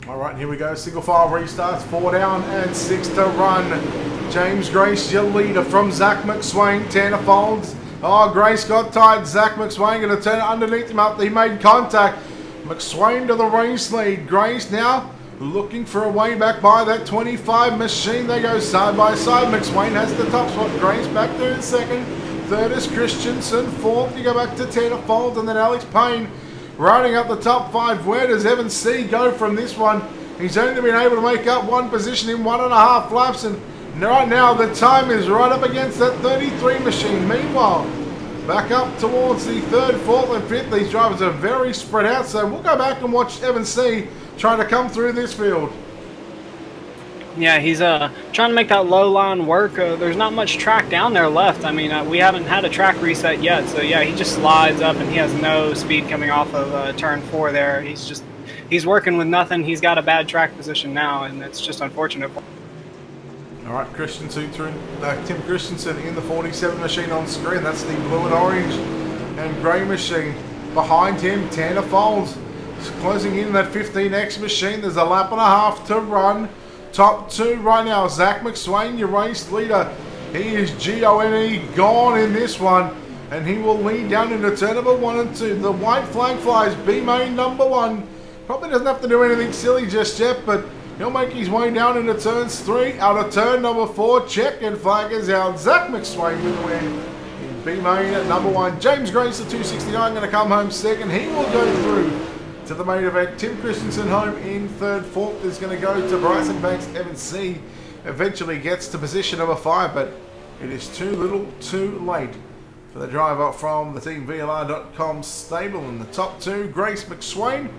All right, here we go. Single file restarts. 4 down and 6 to run. James Grace, your leader from Zach McSwain. Tanner folds. Oh, Grace got tight. Zach McSwain going to turn underneath him up. He made contact. McSwain to the race lead. Grace now looking for a way back by that 25 machine. They go side by side. McSwain has the top spot. Grace back there in second. Third is Christensen. Fourth, you go back to Tanner Folds, and then Alex Payne riding up the top 5. Where does Evan C go from this one? He's only been able to make up 1 position in 1.5 laps, and right now the time is right up against that 33 machine. Meanwhile, back up towards the 3rd, 4th and 5th. These drivers are very spread out, so we'll go back and watch Evan C trying to come through this field. Yeah, he's trying to make that low line work. There's not much track down there left. I mean, we haven't had a track reset yet, so yeah, he just slides up and he has no speed coming off of turn 4 there. He's working with nothing. He's got a bad track position now, and it's just unfortunate. All right, Tim Christensen in the 47 machine on screen. That's the blue and orange and grey machine. Behind him, Tanner Folds closing in that 15X machine. There's a lap and a half to run. Top 2 right now, Zach McSwain, your race leader. He is G-O-N-E, gone in this one, and he will lead down into turn number 1 and 2. The white flag flies, B-main number 1. Probably doesn't have to do anything silly just yet, but he'll make his way down into turns 3. Out of turn number 4, check and flag is out. Zach McSwain with the win in B-main at number 1. James Grace, the 269, going to come home second. He will go through to the main event. Tim Christensen home in 3rd. 4th is going to go to Bryson Banks. Evan C eventually gets to position number 5, but it is too little too late For the driver from the Team VLR.com stable in the top 2, Grace McSwain.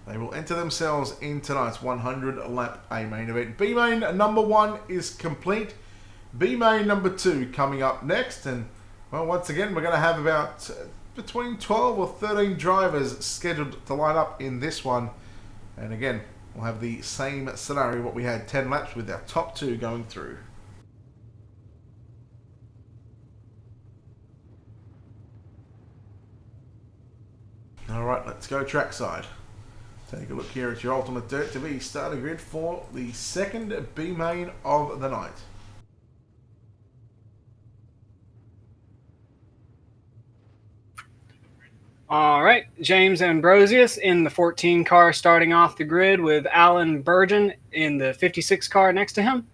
They will enter themselves in tonight's 100 lap A main event. B main number 1 is complete. B main number 2 coming up next. And well, once again, we're going to have about between 12 or 13 drivers scheduled to line up in this one. And again, we'll have the same scenario what we had 10 laps with our top 2 going through. Alright, let's go trackside. Take a look here at your ultimate dirt to be starter grid for the second B main of the night. All right, James Ambrosius in the 14 car starting off the grid with Alan Burgeon in the 56 car next to him.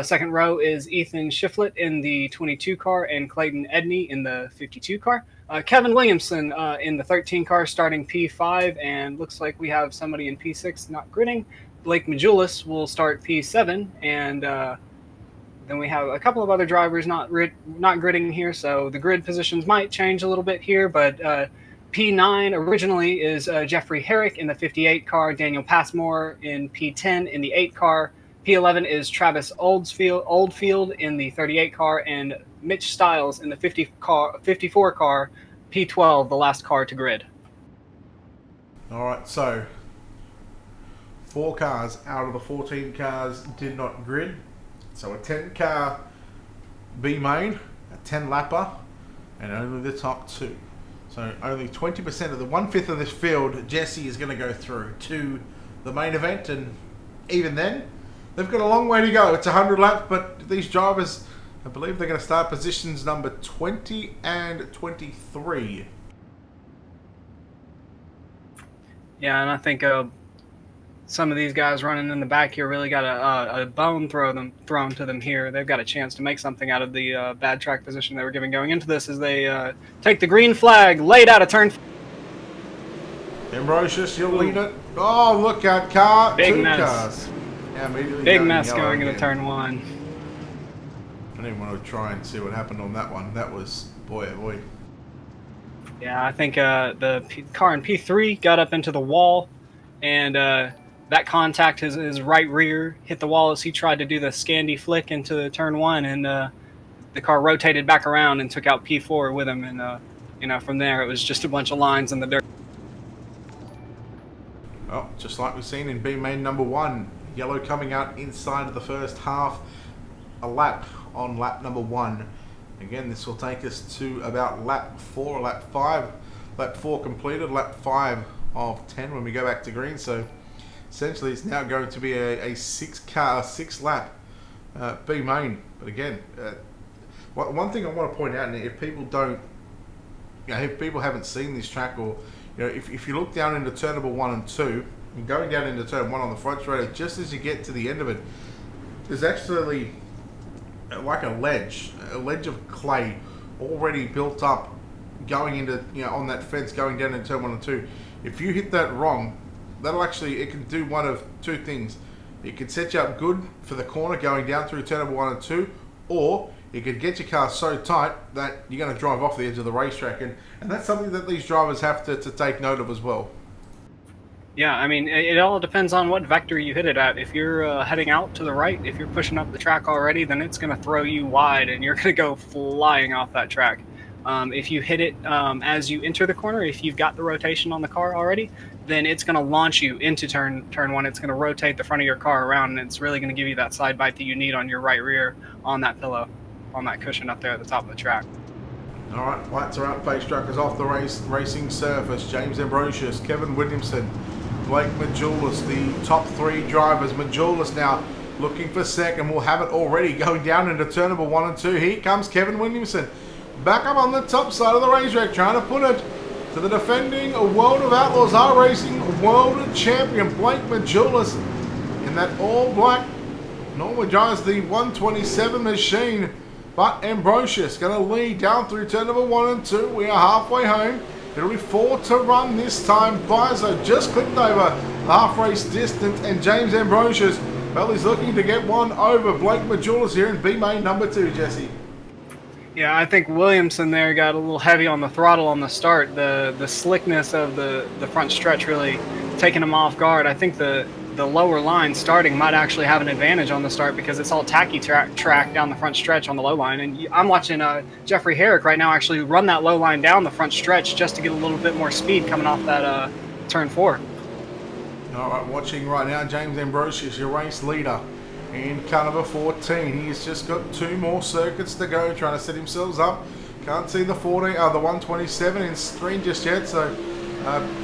Second row is Ethan Shiflett in the 22 car and Clayton Edney in the 52 car. Kevin Williamson in the 13 car starting P5, and looks like we have somebody in P6 not gridding. Blake Majulis will start P7, and then we have a couple of other drivers not gridding here, so the grid positions might change a little bit here, but P9 originally is Jeffrey Herrick in the 58 car, Daniel Passmore in P10 in the 8 car, P11 is Travis Oldfield in the 38 car, and Mitch Stiles in the 54 car, P12, the last car to grid. Alright, so 4 cars out of the 14 cars did not grid. So a 10 car B main, a 10 lapper, and only the top 2. So only 20% of the 1/5 of this field, Jesse is going to go through to the main event, and even then, they've got a long way to go. It's 100 laps, but these drivers, I believe they're going to start positions number 20 and 23. Yeah, and I think some of these guys running in the back here really got a bone thrown to them here. They've got a chance to make something out of the bad track position they were given going into this as they take the green flag laid out of turn. Ambrosius, you'll lead it. Oh, look out, car. Big 2 mess. cars. Yeah, Big mess going into turn 1. I didn't want to try and see what happened on that one. That was, boy, oh boy. Yeah, I think the car in P3 got up into the wall, and that contact his right rear hit the wall as he tried to do the Scandi flick into turn 1, and the car rotated back around and took out P4 with him, and from there it was just a bunch of lines in the dirt. Well, just like we've seen in B main number 1, yellow coming out inside of the first half, a lap on lap number 1. Again, this will take us to about lap 4, lap 5. Lap 4 completed, lap 5 of 10 when we go back to green. So essentially it's now going to be a 6 lap B main. But again, one thing I want to point out, and if people don't, if people haven't seen this track, or if you look down into turn number 1 and 2, and going down into turn 1 on the front straight, just as you get to the end of it, there's actually like a ledge of clay already built up going into, on that fence going down in turn 1 and 2. If you hit that wrong, that'll actually, it can do one of 2 things. It could set you up good for the corner going down through turn number 1 and 2, or it could get your car so tight that you're going to drive off the edge of the racetrack, and that's something that these drivers have to take note of as well. Yeah, I mean, it all depends on what vector you hit it at. If you're heading out to the right, if you're pushing up the track already, then it's going to throw you wide and you're going to go flying off that track. If you hit it as you enter the corner, if you've got the rotation on the car already, then it's going to launch you into turn 1. It's going to rotate the front of your car around, and it's really going to give you that side bite that you need on your right rear on that pillow, on that cushion up there at the top of the track. All right, lights are out, face trackers off the racing surface. James Ambrosius, Kevin Williamson, Blake Majulis, the top 3 drivers. Majulis now looking for second. We'll have it already going down into turn number 1 and 2. Here comes Kevin Williamson. Back up on the top side of the racetrack, trying to put it to the defending World of Outlaws R-Racing World Champion, Blake Majulis, in that all-black Norwood drives the 127 machine. But Ambrosius going to lead down through turn number 1 and 2. We are halfway home. It'll be 4 to run this time. Bizo just clipped over the half race distance, and James Ambrosius, well, he's looking to get one over Blake Majulis here in B main number 2, Jesse. Yeah, I think Williamson there got a little heavy on the throttle on the start. The slickness of the front stretch really taking him off guard. I think the lower line starting might actually have an advantage on the start because it's all tacky track down the front stretch on the low line. And I'm watching Jeffrey Herrick right now actually run that low line down the front stretch just to get a little bit more speed coming off that turn 4. All right, watching right now, James Ambrosius, your race leader in car number 14. He's just got 2 more circuits to go, trying to set himself up. Can't see the 127 in screen just yet, so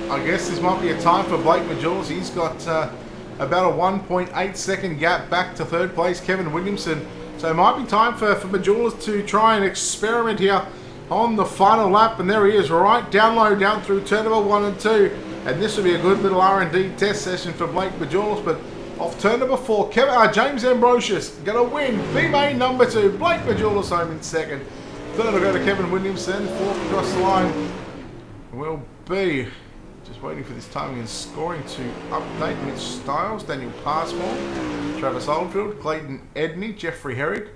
I guess this might be a time for Blake Majulis. He's got about a 1.8 second gap back to third place, Kevin Williamson. So it might be time for Majulis to try and experiment here on the final lap, and there he is, right down low, down through turn number 1 and 2. And this will be a good little R&D test session for Blake Majulis, but off turn number 4, James Ambrosius going to win. B-main number 2, Blake Majulis home in second. Third will go to Kevin Williamson. Fourth across the line will be, just waiting for this timing and scoring to update, Mitch Stiles, Daniel Passmore, Travis Oldfield, Clayton Edney, Jeffrey Herrick,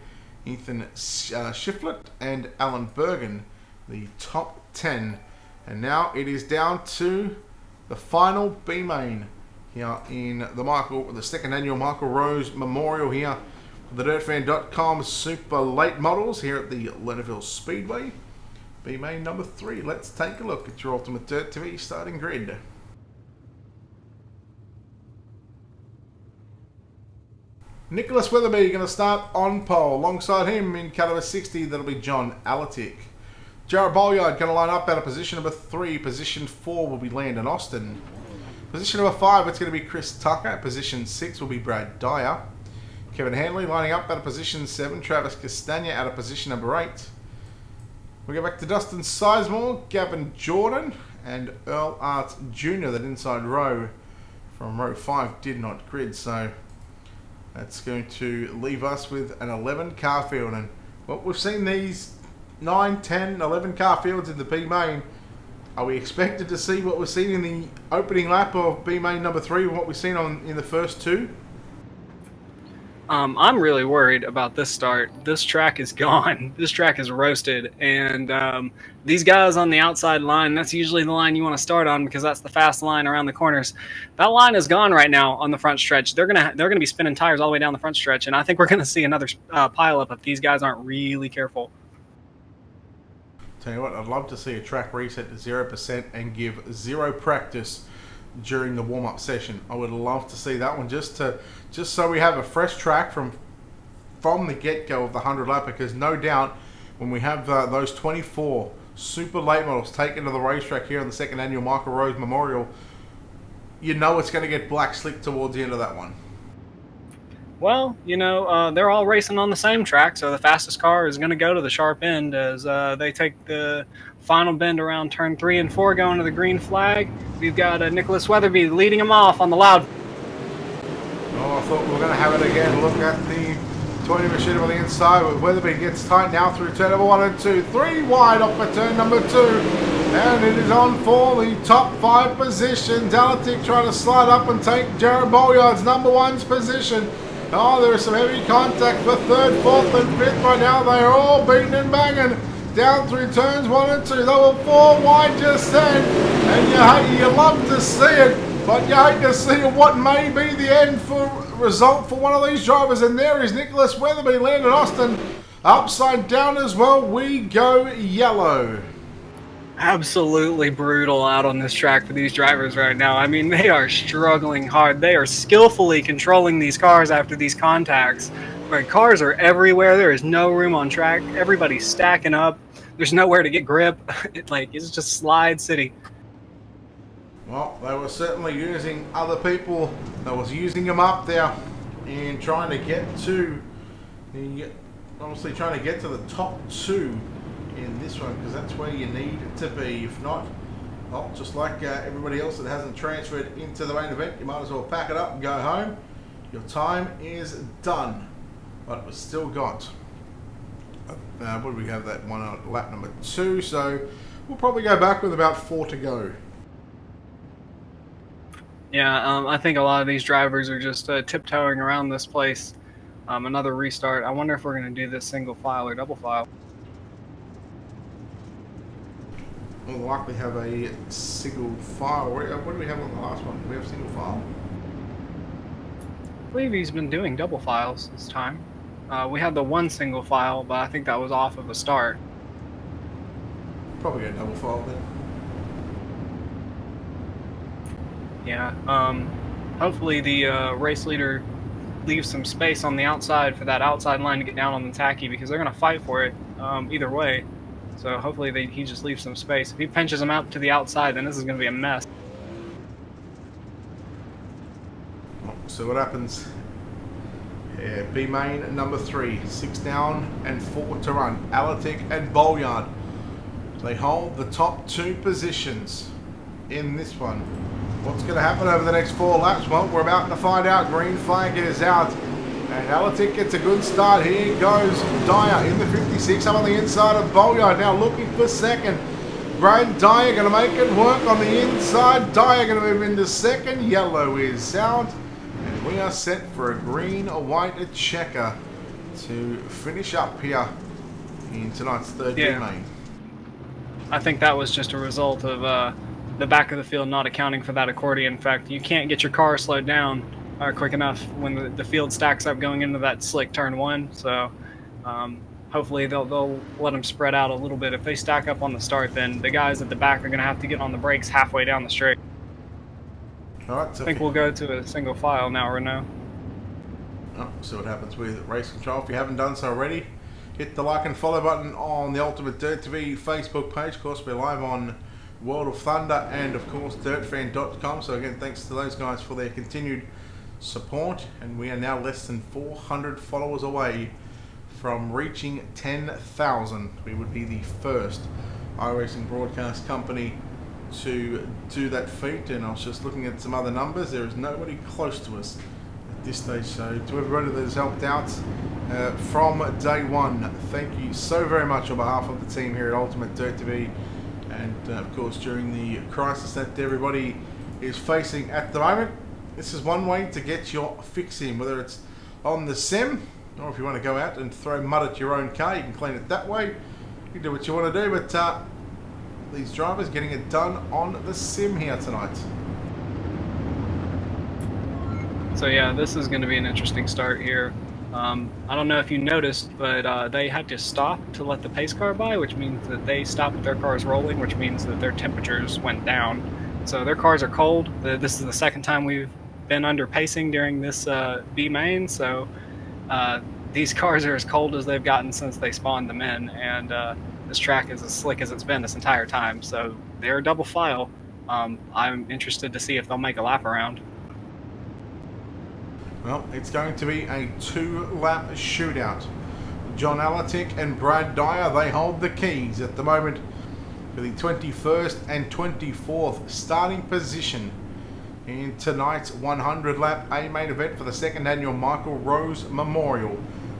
Ethan Shiflett, and Alan Bergen, the top 10. And now it is down to the final B-main here in the second annual Michael Rose Memorial here for the DirtFan.com Super Late Models here at the Lernerville Speedway. B-main number 3. Let's take a look at your Ultimate Dirt TV starting grid. Nicholas Weatherby going to start on pole. Alongside him in car number 60, that'll be John Alatic. Jared Bolyard going to line up out of position number 3. Position 4 will be Landon Austin. Position number 5, it's going to be Chris Tucker. Position 6 will be Brad Dyer. Kevin Hanley lining up out of position 7. Travis Castagna out of position number 8. We go back to Dustin Sizemore, Gavin Jordan, and Earl Arts Jr. That inside row from row 5 did not grid, so that's going to leave us with an 11 car field. And well, we've seen these 9, 10, 11 car fields in the B-main. Are we expected to see what we've seen in the opening lap of B-main number 3 and what we've seen in the first 2? I'm really worried about this start. This track is gone. This track is roasted. And these guys on the outside line, that's usually the line you want to start on because that's the fast line around the corners. That line is gone right now on the front stretch. They're gonna be spinning tires all the way down the front stretch, and I think we're going to see another pileup if these guys aren't really careful. Tell you what, I'd love to see a track reset to 0% and give 0 practice during the warm-up session. I would love to see that one just so we have a fresh track from the get-go of the 100 lap, because no doubt when we have those 24 super late models taken to the racetrack here on the second annual Michael Rose Memorial, you know it's going to get black slick towards the end of that one. Well, you know, they're all racing on the same track, so the fastest car is going to go to the sharp end as they take the final bend around turn 3 and 4 going to the green flag. We've got Nicholas Weatherby leading him off on the loud. Oh, I thought we were going to have it again. Look at the 20 machine on the inside. Weatherby gets tight now through turn number 1 and 2. 3 wide off for turn number 2. And it is on for the top 5 position. Dalatic trying to slide up and take Jared Bolyard's number 1's position. Oh, there is some heavy contact for 3rd, 4th and 5th right now. They are all beating and banging down through turns 1 and 2. They were 4 wide just then. And you love to see it, but you hate to see what may be the end result for one of these drivers. And there is Nicholas Weatherby, Landon Austin upside down as well. We go yellow. Absolutely brutal out on this track for these drivers right now. I mean, they are struggling hard. They are skillfully controlling these cars after these contacts. Right, cars are everywhere. There is no room on track. Everybody's stacking up. There's nowhere to get grip. It's just slide city. Well, they were certainly using other people. They was using them up there and trying to get to the top 2 in this one, because that's where you need to be. If not, well, just like everybody else that hasn't transferred into the main event, you might as well pack it up and go home. Your time is done, but we've still got what do we have, that one on lap number 2, so we'll probably go back with about 4 to go. Yeah, I think a lot of these drivers are just tiptoeing around this place. Another restart. I wonder if we're going to do this single file or double file. we'll likely have a single file. What do we have on the last one? Do we have single file? I believe he's been doing double files this time. We had the one single file, but I think that was off of a start. Probably a double file then. Yeah. Hopefully the race leader leaves some space on the outside for that outside line to get down on the tacky, because they're going to fight for it either way. So hopefully he just leaves some space. If he pinches them out to the outside, then this is going to be a mess. So what happens? Yeah, B main number 3, 6 down and 4 to run. Alatic and Bolyard. They hold the top 2 positions in this one. What's going to happen over the next 4 laps? Well, we're about to find out. Green flag is out. And Alatic gets a good start. Here goes Dyer in the 56 up on the inside of Bolyard. Now looking for second. Brad Dyer going to make it work on the inside. Dyer going to move into second. Yellow is out. And we are set for a green, a white, a checker to finish up here in tonight's third B main. I think that was just a result of the back of the field not accounting for that accordion effect. You can't get your car slowed down quick enough when the field stacks up going into that slick turn 1. So hopefully they'll let them spread out a little bit. If they stack up on the start, then the guys at the back are going to have to get on the brakes halfway down the straight. All right, so I think we'll go to a single file now, Renault. So what happens with race control. If you haven't done so already, hit the like and follow button on the Ultimate Dirt TV Facebook page. Of course, we're live on World of Thunder and, of course, dirtfan.com. So, again, thanks to those guys for their continued support. And we are now less than 400 followers away from reaching 10,000. We would be the first iRacing broadcast company to do that feat. And I was just looking at some other numbers. There is nobody close to us at this stage. So, to everybody that has helped out from day one, thank you so very much on behalf of the team here at Ultimate Dirt TV. And of course, during the crisis that everybody is facing at the moment, this is one way to get your fix in, whether it's on the sim, or if you want to go out and throw mud at your own car, you can clean it that way. You can do what you want to do, but these drivers getting it done on the sim here tonight. So yeah, this is going to be an interesting start here. I don't know if you noticed, but they had to stop to let the pace car by, which means that they stopped with their cars rolling, which means that their temperatures went down. So their cars are cold. This is the second time we've been under pacing during this B main, so these cars are as cold as they've gotten since they spawned them in, and this track is as slick as it's been this entire time. So they're a double file. I'm interested to see if they'll make a lap around. Well, it's going to be a 2-lap shootout. John Alatic and Brad Dyer, they hold the keys at the moment for the 21st and 24th starting position in tonight's 100-lap A main event for the second annual Michael Rose Memorial.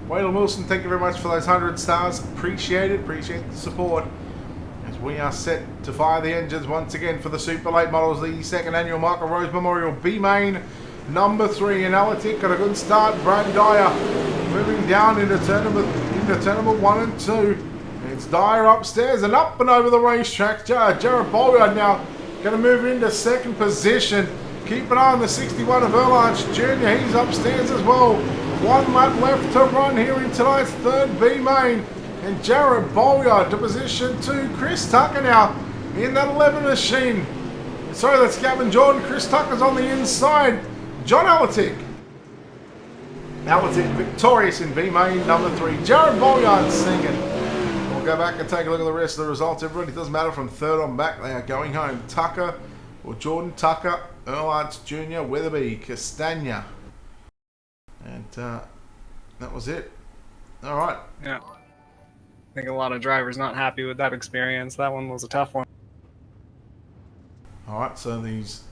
Waylon Wilson, thank you very much for those 100 stars. Appreciate it. Appreciate the support as we are set to fire the engines once again for the Super Late Models, the second annual Michael Rose Memorial B main. Number 3 in Alatic got a good start. Brad Dyer moving down into turn number 1 and 2. It's Dyer upstairs and up and over the racetrack. Jared Bolyard now going to move into second position. Keep an eye on the 61 of Erlach Jr. He's upstairs as well. 1 lap left to run here in tonight's third B main. And Jared Bolyard to position 2. Chris Tucker now in that 11 machine. Sorry, that's Gavin Jordan. Chris Tucker's on the inside. John Alatic. Alatic victorious in B main number 3. Jared Bolyard second. We'll go back and take a look at the rest of the results. Everybody, it doesn't matter from third on back. They are going home. Tucker, or Jordan Tucker, Erlach Jr., Weatherby, Castagna. And that was it. All right. Yeah. I think a lot of drivers not happy with that experience. That one was a tough one. All right, so these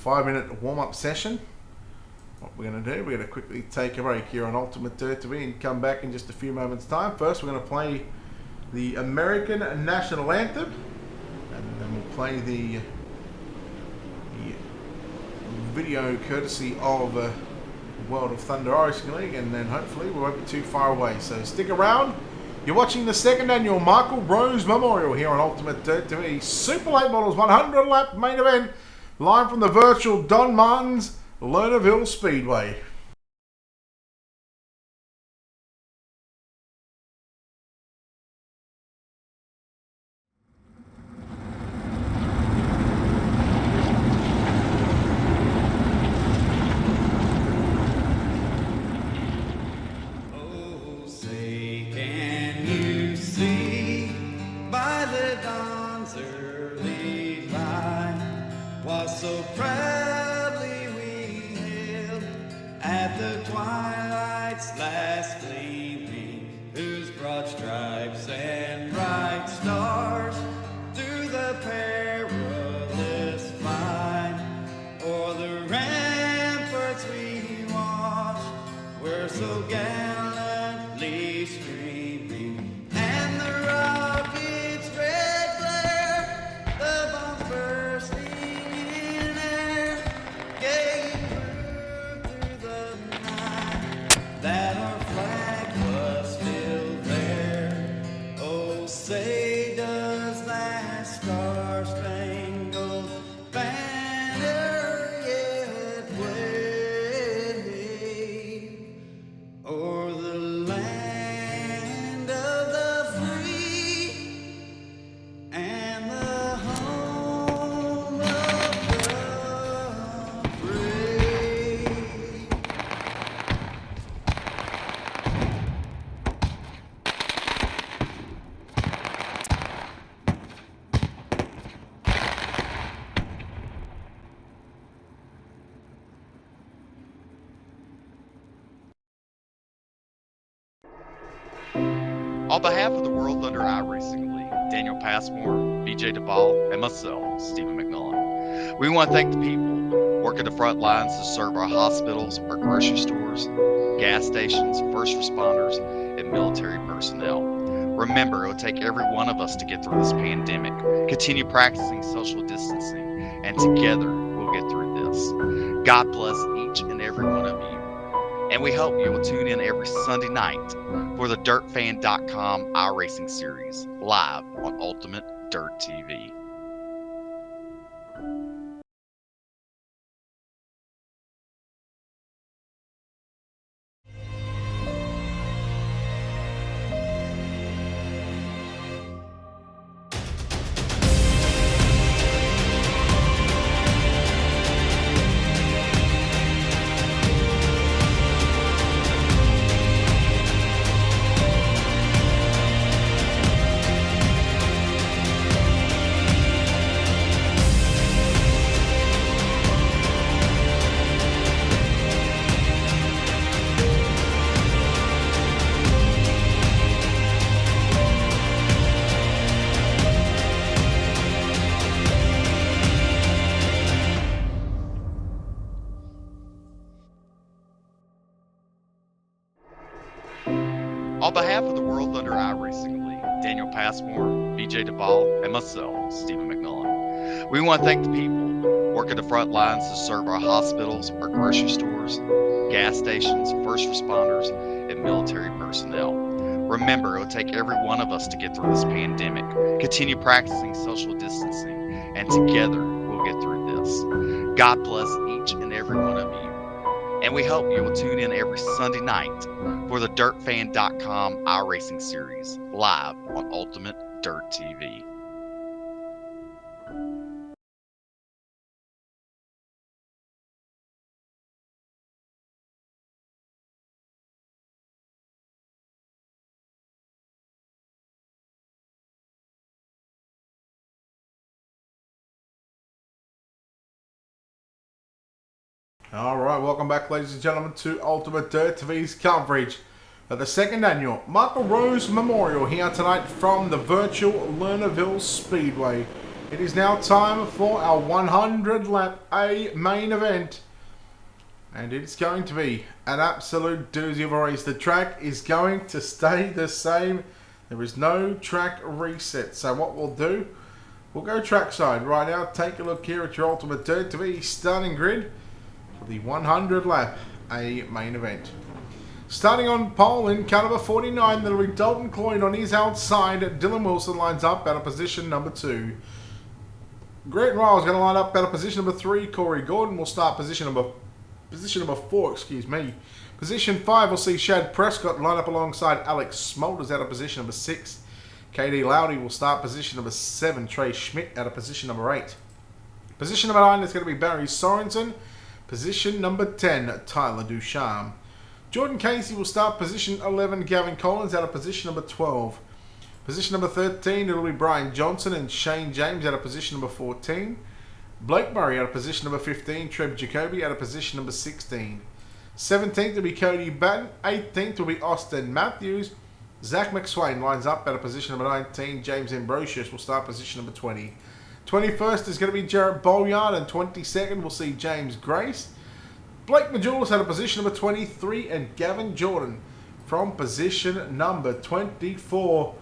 5-minute warm-up session. What we're going to do, we're going to quickly take a break here on Ultimate Dirt TV and come back in just a few moments' time. First, we're going to play the American National Anthem, and then we'll play the video courtesy of World of Thunder Racing League, and then hopefully we won't be too far away. So stick around. You're watching the second annual Michael Rose Memorial here on Ultimate Dirt TV. Super Late Models 100 lap main event, live from the virtual Don Martin's Lernerville Speedway. So proudly we hailed at the twilight's last gleaming, whose broad stripes and bright stars through the perilous fight o'er the ramparts we watched were so gallantly streaming, and the rockets' red glare, the bombs bursting that our flag was still there. Oh, say does that star-spangled banner yet wave o'er the land of the free and the home of the brave. On behalf of the World Under iRacing League, Daniel Passmore, BJ Duvall, and myself, Stephen McMillan, we want to thank the people working the front lines to serve our hospitals, our grocery stores, gas stations, first responders, and military personnel. Remember, it will take every one of us to get through this pandemic. Continue practicing social distancing, and together we'll get through this. God bless each and every one of you. And we hope you will tune in every Sunday night for the DirtFan.com iRacing series, live on Ultimate Dirt TV. On behalf of the World Under iRacing League, Daniel Passmore, BJ Duvall, and myself, Stephen McMillan, we want to thank the people working the front lines to serve our hospitals, our grocery stores, gas stations, first responders, and military personnel. Remember, it will take every one of us to get through this pandemic. Continue practicing social distancing, and together we'll get through this. God bless each and every one of you. And we hope you will tune in every Sunday night for the DirtFan.com iRacing series, live on Ultimate Dirt TV. Alright, welcome back ladies and gentlemen to Ultimate Dirt TV's coverage of the second annual Michael Rose Memorial here tonight from the virtual Lernerville Speedway. It is now time for our 100 lap A main event, and it's going to be an absolute doozy of a race. The track is going to stay the same. There is no track reset, so what we'll do, we'll go trackside right now. Take a look here at your Ultimate Dirt TV starting grid for the 100 lap A main event. Starting on pole in car number 49, that'll be Dalton Cloyd on his outside. Dylan Wilson lines up out of position number 2. Grant Ryle is going to line up out of position number 3. Corey Gordon will start position number 4. Excuse me. Position 5 will see Shad Prescott line up alongside Alex Smulders out of position number 6. KD Lowdy will start position number 7. Trey Schmidt out of position number 8. Position number 9 is going to be Barry Sorensen. Position number 10, Tyler Ducharme. Jordan Casey will start position 11. Gavin Collins out of position number 12. Position number 13, it'll be Brian Johnson and Shane James out of position number 14. Blake Murray out of position number 15. Trev Jacoby out of position number 16. 17th will be Cody Batten. 18th will be Austin Matthews. Zach McSwain lines up out of position number 19. James Ambrosius will start position number 20. 21st is going to be Jarrett Bolyard, and 22nd we'll see James Grace. Blake Majulis out of position number 23, and Gavin Jordan from position number 24.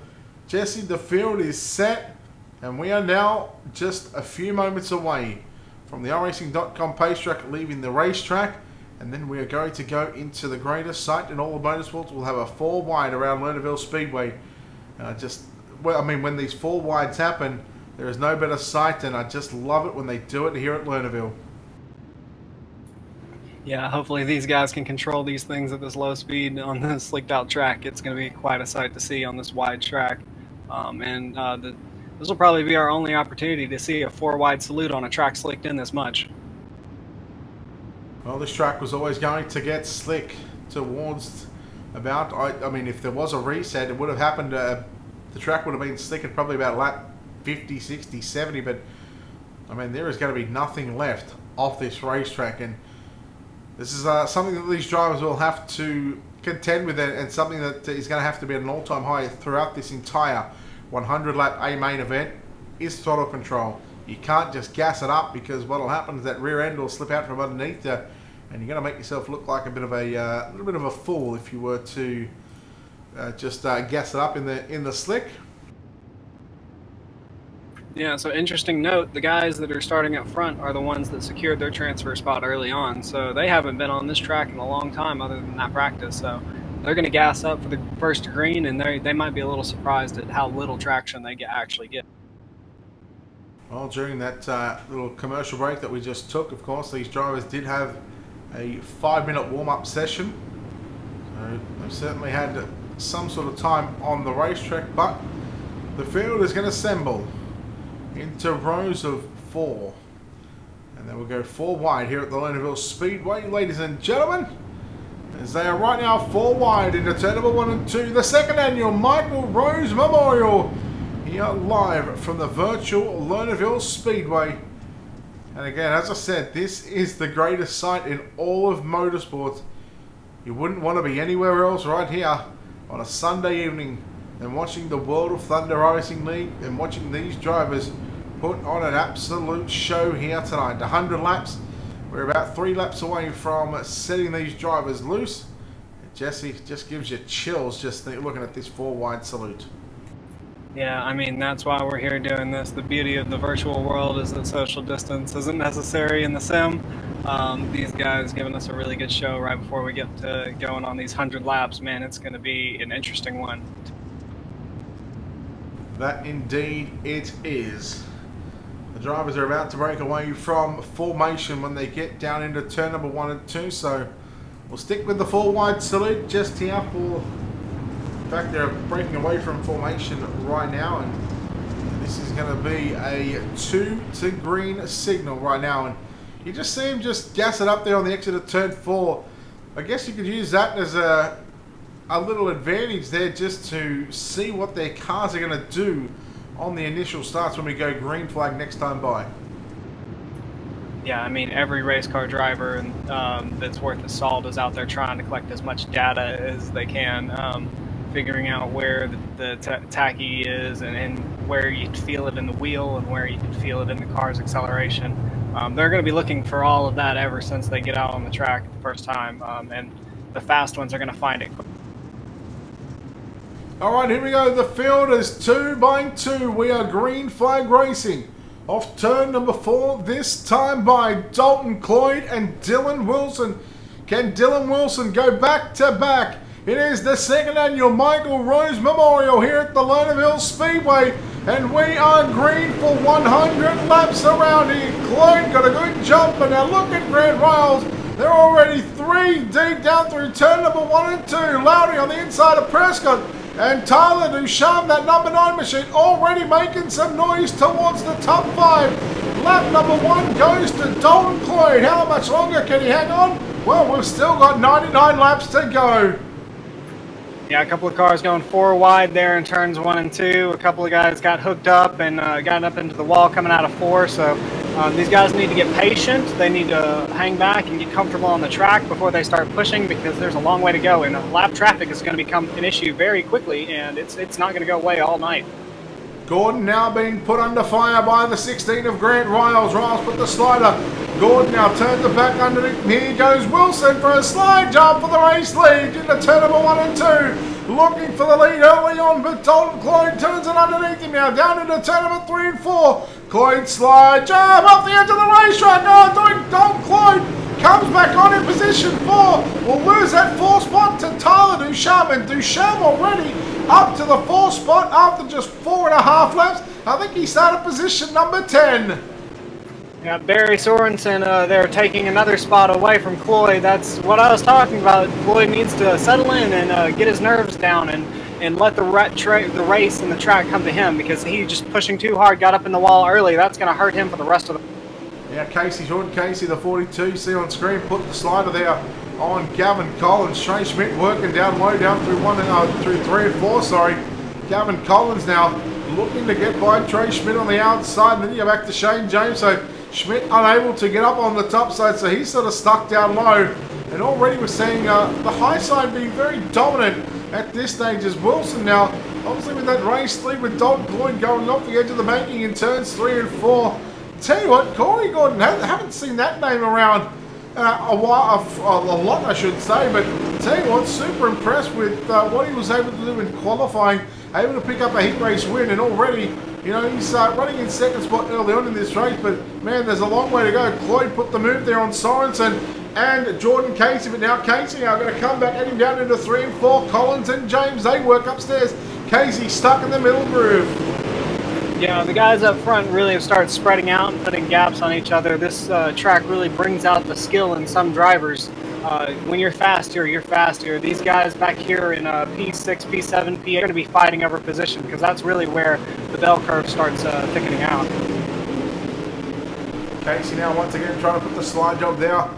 Jesse, the field is set, and we are now just a few moments away from the iRacing.com pacetrack leaving the racetrack, and then we are going to go into the greatest sight in all of motorsports. We'll have a 4 wide around Lernerville Speedway. When these 4 wides happen, there is no better sight, and I just love it when they do it here at Lernerville. Yeah, hopefully these guys can control these things at this low speed on this slicked out track. It's going to be quite a sight to see on this wide track. This will probably be our only opportunity to see a 4 wide salute on a track slicked in this much. Well, this track was always going to get slick towards about, if there was a reset, it would have happened, the track would have been slick at probably about lap 50, 60, 70, but there is going to be nothing left off this racetrack, and this is something that these drivers will have to contend with, and something that is going to have to be at an all-time high throughout this entire 100 lap A main event is throttle control. You can't just gas it up, because what will happen is that rear end will slip out from underneath you, and you're going to make yourself look like a little bit of a fool if you were to just gas it up in the slick. Yeah, so interesting note, the guys that are starting up front are the ones that secured their transfer spot early on, so they haven't been on this track in a long time other than that practice, so they're going to gas up for the first green, and they might be a little surprised at how little traction they actually get. Well, during that little commercial break that we just took, of course, these drivers did have a 5-minute warm-up session, so they've certainly had some sort of time on the racetrack, but the field is going to assemble into rows of 4, and then we'll go 4 wide here at the Lernerville Speedway, ladies and gentlemen, as they are right now 4 wide into turn number 1 and 2, the second annual Michael Rose Memorial, here live from the virtual Lernerville Speedway. And again, as I said, this is the greatest sight in all of motorsports. You wouldn't want to be anywhere else right here on a Sunday evening than watching the World of Thunder Racing League and watching these drivers put on an absolute show here tonight. 100 laps. We're about 3 laps away from setting these drivers loose. Jesse, just gives you chills just looking at this 4 wide salute. Yeah, that's why we're here doing this. The beauty of the virtual world is that social distance isn't necessary in the sim. These guys giving us a really good show right before we get to going on these 100 laps. Man, it's going to be an interesting one. That indeed it is. The drivers are about to break away from formation when they get down into turn number 1 and 2, so we'll stick with the 4 wide salute just here for... In fact, they're breaking away from formation right now, and this is going to be a 2 to green signal right now, and you just see him just gas it up there on the exit of turn 4. I guess you could use that as a little advantage there, just to see what their cars are going to do on the initial starts when we go green flag next time by. Yeah, every race car driver that's worth the salt is out there trying to collect as much data as they can, figuring out where the tacky is and where you can feel it in the wheel and where you can feel it in the car's acceleration. They're going to be looking for all of that ever since they get out on the track the first time, and the fast ones are going to find it quick. Alright, here we go. The field is 2 by 2. We are green flag racing. Off turn number 4, this time by Dalton Cloyd and Dylan Wilson. Can Dylan Wilson go back to back? It is the second annual Michael Rose Memorial here at the Lernerville Speedway, and we are green for 100 laps around here. Clyde got a good jump, and now look at Grant Riles. They're already 3 deep down through turn number 1 and 2. Lowry on the inside of Prescott, and Tyler Ducharme, that number 9 machine, already making some noise towards the top 5. Lap number 1 goes to Dalton Clyde. How much longer can he hang on? Well, we've still got 99 laps to go. Yeah, a couple of cars going 4 wide there in turns 1 and 2. A couple of guys got hooked up and gotten up into the wall coming out of 4. So these guys need to get patient. They need to hang back and get comfortable on the track before they start pushing, because there's a long way to go. And lap traffic is going to become an issue very quickly, and it's not going to go away all night. Gordon now being put under fire by the 16 of Grant Riles. Riles put the slider. Gordon now turns it back underneath. Here goes Wilson for a slide jump for the race lead into turn number 1 and 2. Looking for the lead early on, but Dalton Clyde turns it underneath him now, down into turn number 3 and 4. Clyde slide jump off the edge of the racetrack. Dalton Clyde comes back on in position 4. We'll lose that 4 spot to Tyler Ducharme, and Ducharme already up to the 4th spot after just 4.5 laps. I think he started position number 10. Yeah, Barry Sorensen, they're taking another spot away from Cloyd. That's what I was talking about. Cloyd needs to settle in and get his nerves down and let the race and the track come to him, because he just pushing too hard, got up in the wall early. That's going to hurt him for the rest of the... Yeah, Jordan Casey, the 42, see on screen, put the slider there on Gavin Collins. Trey Schmidt working down low, down through 3 and 4, sorry. Gavin Collins now looking to get by Trey Schmidt on the outside, and then you go back to Shane James. So Schmidt unable to get up on the top side, so he's sort of stuck down low. And already we're seeing the high side being very dominant at this stage as Wilson now, obviously with that race lead with Dalton Clyde going off the edge of the banking in turns 3 and 4. Tell you what, Corey Gordon, haven't seen that name around a lot, I should say, but tell you what, super impressed with what he was able to do in qualifying, able to pick up a heat race win, and already, you know, he's running in 2nd spot early on in this race, but man, there's a long way to go. Clyde put the move there on Sorensen and Jordan Casey, but now Casey now going to come back, heading down into 3 and 4. Collins and James, they work upstairs. Casey stuck in the middle groove. Yeah, the guys up front really have started spreading out and putting gaps on each other. This track really brings out the skill in some drivers. When you're faster, you're faster. These guys back here in P6, P7, P8 are going to be fighting over position, because that's really where the bell curve starts thickening out. Casey now once again trying to put the slide job there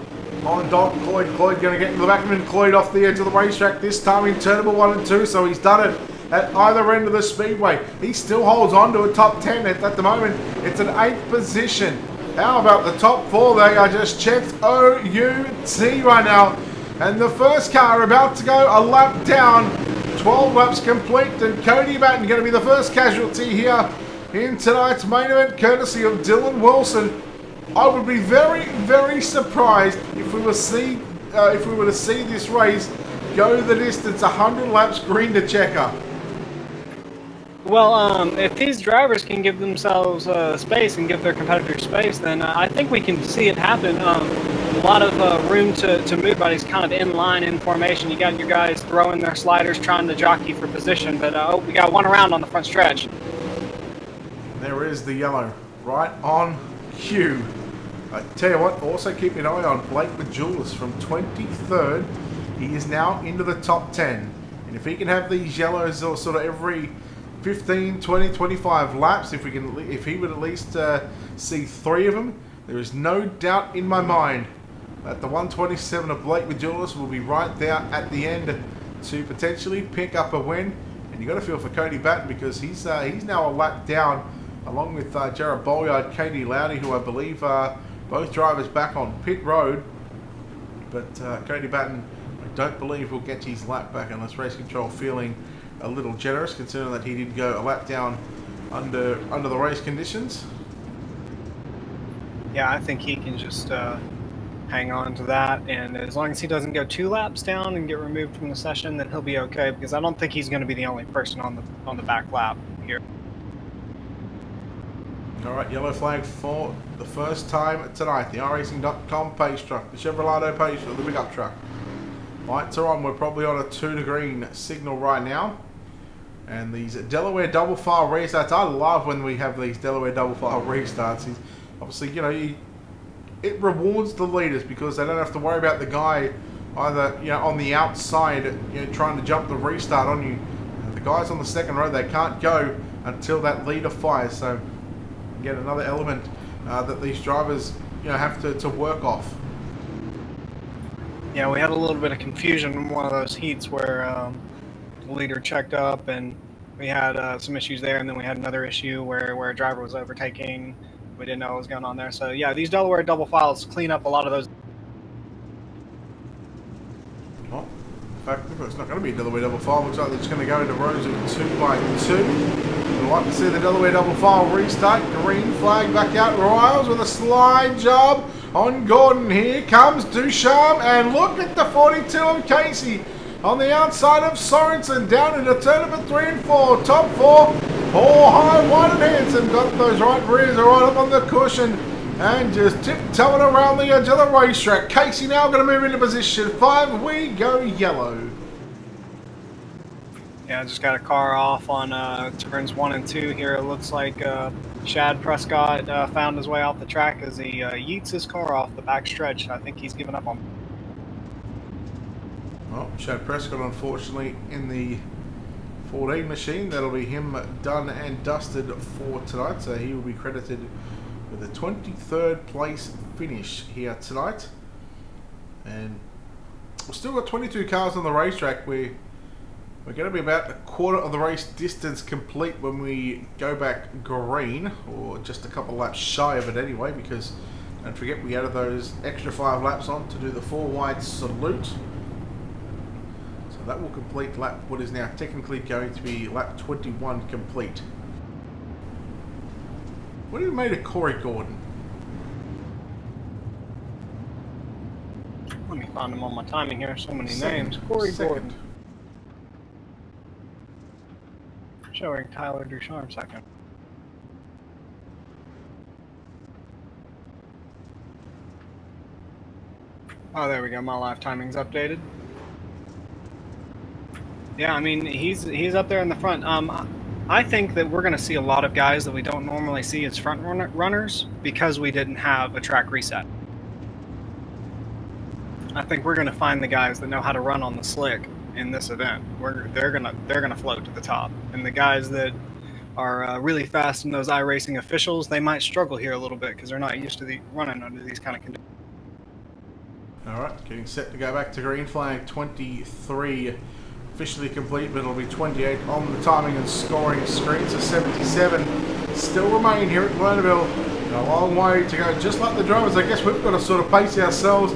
on Dalton Clyde. Clyde going to get into the back of him, Clyde off the edge of the racetrack, this time in turn number 1 and 2, so he's done it at either end of the speedway. He still holds on to a top 10 at the moment. It's an 8th position. How about the top 4? They are just checked O-U-T right now. And the first car about to go a lap down. 12 laps complete, and Cody Batten going to be the first casualty here in tonight's main event, courtesy of Dylan Wilson. I would be very, very surprised if we were to see this race go the distance 100 laps green to checker. Well, if these drivers can give themselves space and give their competitors space, then I think we can see it happen. A lot of room to move, but it's kind of in line, in formation. You got your guys throwing their sliders, trying to jockey for position, but we got one around on the front stretch. There is the yellow, right on cue. I tell you what, also keep an eye on Blake Majulis from 23rd. He is now into the top 10. And if he can have these yellows sort of every 15, 20, 25 laps, if he would at least see 3 of them, there is no doubt in my mind that the 127 of Blake Majulis will be right there at the end to potentially pick up a win. And you got to feel for Cody Batten, because he's now a lap down, along with Jared Bolyard, Katie Lowdy, who I believe both drivers back on pit road. But Cody Batten, I don't believe will get his lap back unless race control feeling a little generous, considering that he did go a lap down under the race conditions. Yeah, I think he can just hang on to that, and as long as he doesn't go 2 laps down and get removed from the session, then he'll be okay, because I don't think he's going to be the only person on the back lap here. Alright, yellow flag for the first time tonight. The iRacing.com pace truck, the Chevrolet pace truck, the big up truck. Lights are on. We're probably on a 2 to green signal right now. And these Delaware double file restarts, I love when we have these Delaware double file restarts. Obviously, you know, it rewards the leaders because they don't have to worry about the guy either, you know, on the outside, you know, trying to jump the restart on you. The guys on the second row, they can't go until that leader fires. So, again, another element that these drivers, you know, have to work off. Yeah, we had a little bit of confusion in one of those heats where the leader checked up and we had some issues there, and then we had another issue where a driver was overtaking. We didn't know what was going on there. So yeah, these Delaware double files clean up a lot of those. Well, in fact, it's not going to be a Delaware double file. Looks like they're just going to go into rows of 2 by 2. We'd like to see the Delaware double file restart. Green flag back out. Riles with a slide job on Gordon. Here comes Ducharme, and look at the 42 of Casey on the outside of Sorensen, down into turn number 3 and 4. Top 4, Paul High, White and Hanson got those right rears right up on the cushion and just tiptoeing around the edge of the racetrack. Casey now going to move into position 5. We go yellow. Yeah, just got a car off on turns 1 and 2 here. It looks like Shad Prescott found his way off the track as he yeets his car off the back stretch. I think he's given up on. Well, Shad Prescott, unfortunately, in the 14 machine. That'll be him done and dusted for tonight. So he will be credited with a 23rd place finish here tonight. And we've still got 22 cars on the racetrack. We're going to be about a quarter of the race distance complete when we go back green, or just a couple laps shy of it anyway, because don't forget we added those extra 5 laps on to do the 4 wide salute. So that will complete lap, what is now technically going to be lap 21 complete. What have you made of Corey Gordon? Let me find him on my timing here. So many names. Second. Corey Gordon. Showing Tyler Ducharme second. Oh, there we go. My live timing's updated. Yeah, I mean, he's up there in the front. I think that we're going to see a lot of guys that we don't normally see as front runners because we didn't have a track reset. I think we're going to find the guys that know how to run on the slick in this event. They're gonna float to the top, and the guys that are really fast in those iRacing officials, they might struggle here a little bit because they're not used to running under these kind of conditions. All right, getting set to go back to green flag. 23 officially complete, but it'll be 28 on the timing and scoring screen. So 77 still remain here at Lernerville. A long way to go. Just like the drivers, I guess we've got to sort of pace ourselves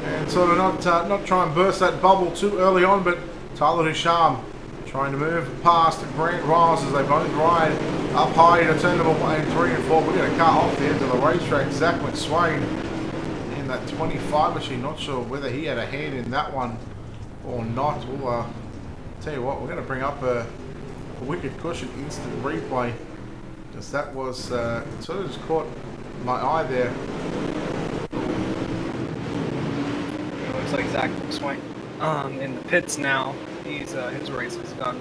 and sort of not try and burst that bubble too early on. But Tyler Ducharme trying to move past Grant Riles as they both ride up high into turn number 3 and 4. We're going to cut off the end of the racetrack. Zach McSwain in that 25 machine. Not sure whether he had a hand in that one or not. We'll tell you what, we're going to bring up a wicked cushion instant replay, because that was sort of just caught my eye there. It looks like Zach McSwain in the pits now. He's his race is done.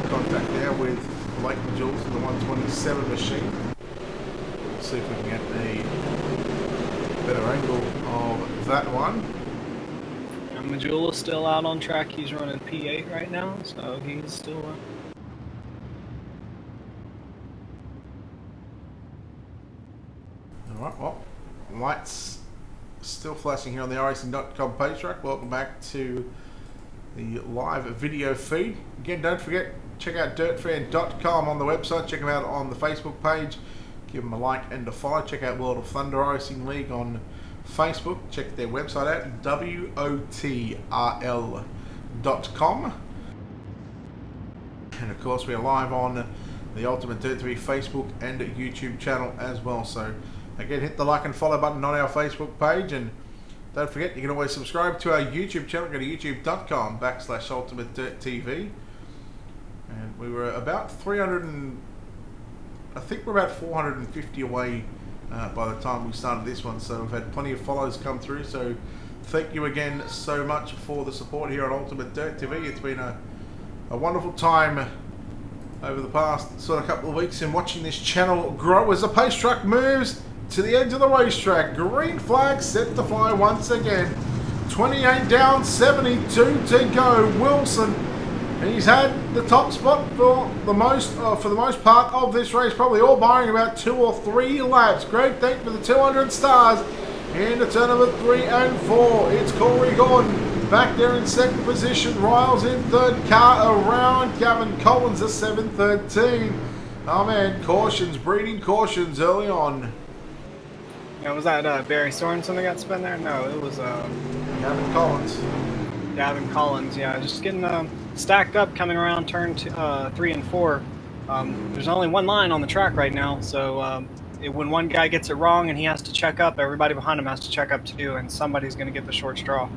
Contact there with Blake and Jules in the 127 machine. Let's see if we can get a better angle of that one. Majula's still out on track. He's running P8 right now, so he's still Alright, well, lights still flashing here on the iRacing.com page track. Welcome back to the live video feed. Again, don't forget, check out dirtfan.com on the website. Check them out on the Facebook page. Give them a like and a follow. Check out World of Thunder Racing League on Facebook. Check their website out, WOTRL.com. And of course, we are live on the Ultimate Dirt 3 Facebook and YouTube channel as well. So again, hit the like and follow button on our Facebook page, and don't forget, you can always subscribe to our YouTube channel. Go to youtube.com/Ultimate Dirt TV. And we were about 300 and I think we're about 450 away by the time we started this one, so we've had plenty of follows come through. So thank you again so much for the support here on Ultimate Dirt TV. It's been a wonderful time over the past sort of couple of weeks in watching this channel grow as the pace truck moves to the edge of the racetrack. Green flag set to fly once again. 28 down, 72 to go. Wilson, he's had the top spot for the most part of this race, probably all barring about 2 or 3 laps. Great thank for the 200 stars into turn number 3 and 4. It's Corey Gordon back there in second position. Riles in third, car around. Gavin Collins at 7:13. Oh man, cautions, breeding cautions early on. Yeah, was that Barry Sorensen that got spun there? No, it was Gavin Collins. Gavin Collins. Yeah, just getting stacked up coming around turn 3 and 4. There's only one line on the track right now, so when one guy gets it wrong and he has to check up, everybody behind him has to check up too, and somebody's going to get the short straw.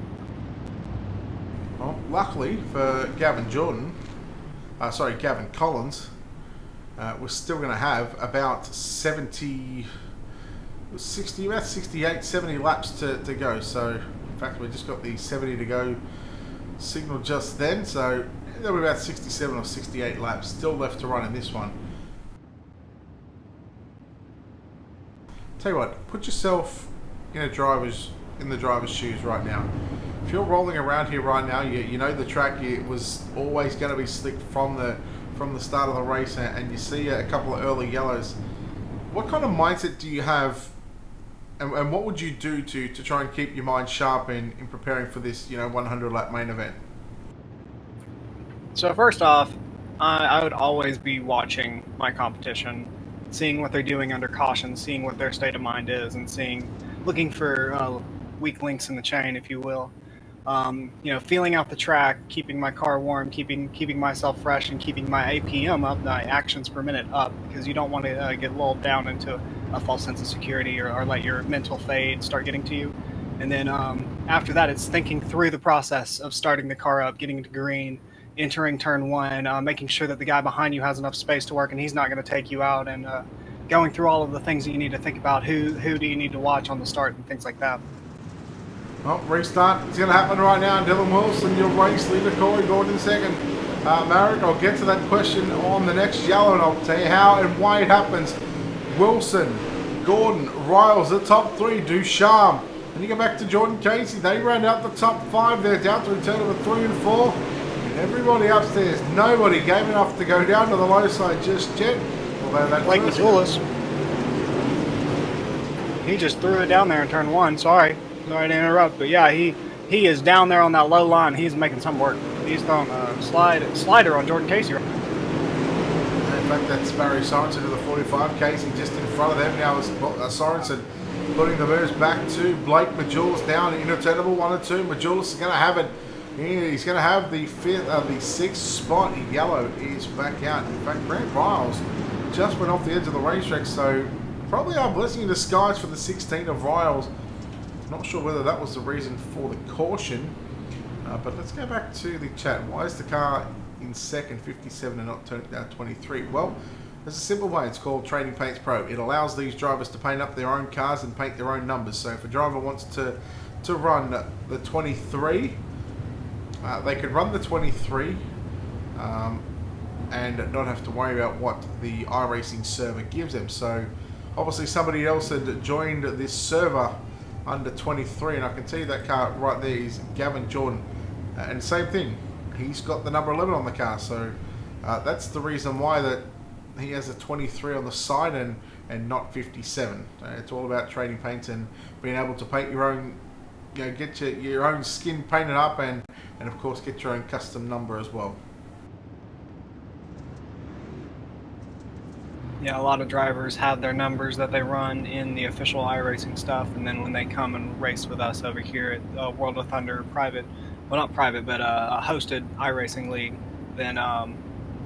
Well, luckily for Gavin Collins, we're still going to have about 68, 70 laps to go. So, in fact, we just got the 70 to go signal just then. So, there'll be about 67 or 68 laps still left to run in this one. Tell you what, put yourself in the driver's shoes right now. If you're rolling around here right now, you know the track, it was always going to be slick from the start of the race, and you see a couple of early yellows. What kind of mindset do you have, and what would you do to try and keep your mind sharp in preparing for this 100 lap main event? So first off, I would always be watching my competition, seeing what they're doing under caution, seeing what their state of mind is, and looking for weak links in the chain, if you will. Feeling out the track, keeping my car warm, keeping myself fresh, and keeping my APM up, my actions per minute up, because you don't want to get lulled down into a false sense of security or let your mental fade start getting to you. And then after that, it's thinking through the process of starting the car up, getting into green, entering turn 1, making sure that the guy behind you has enough space to work and he's not going to take you out, and going through all of the things that you need to think about. Who do you need to watch on the start and things like that. Well, restart is going to happen right now. Dylan Wilson, your race leader. Corey Gordon second. Marek, I'll get to that question on the next yellow, and I'll tell you how and why it happens. Wilson, Gordon, Riles, the top 3. Ducharme. And you go back to Jordan Casey. They round out the top 5. They're down to return number 3 and 4. And everybody upstairs, nobody gave enough to go down to the low side just yet. Although that Blake Mazulis, he just threw it down there in turn 1. Sorry to interrupt, but yeah, he is down there on that low line. He's making some work. He's throwing a slider on Jordan Casey. In fact, that's Barry Sorensen to the 45. Casey just in front of them now is Sorensen putting the moves back to Blake Majulis down interturnable 1 and 2. Majulis is going to have it. He's going to have the 6th spot. Yellow is back out. In fact, Grant Riles just went off the edge of the racetrack, so probably our blessing in disguise for the 16 of Riles. Not sure whether that was the reason for the caution, but let's go back to the chat. Why is the car in second 57 and not turning down 23? Well, there's a simple way. It's called Trading Paints Pro. It allows these drivers to paint up their own cars and paint their own numbers. So if a driver wants to run the 23, they could run the 23 and not have to worry about what the iRacing server gives them. So obviously somebody else had joined this server under 23, and I can tell you that car right there is Gavin Jordan, and same thing, he's got the number 11 on the car, so that's the reason why that he has a 23 on the side and not 57. It's all about trading paints and being able to paint your own, get your own skin painted up, and of course get your own custom number as well. Yeah, a lot of drivers have their numbers that they run in the official iRacing stuff, and then when they come and race with us over here at World of Thunder private, well not private, but a hosted iRacing league, then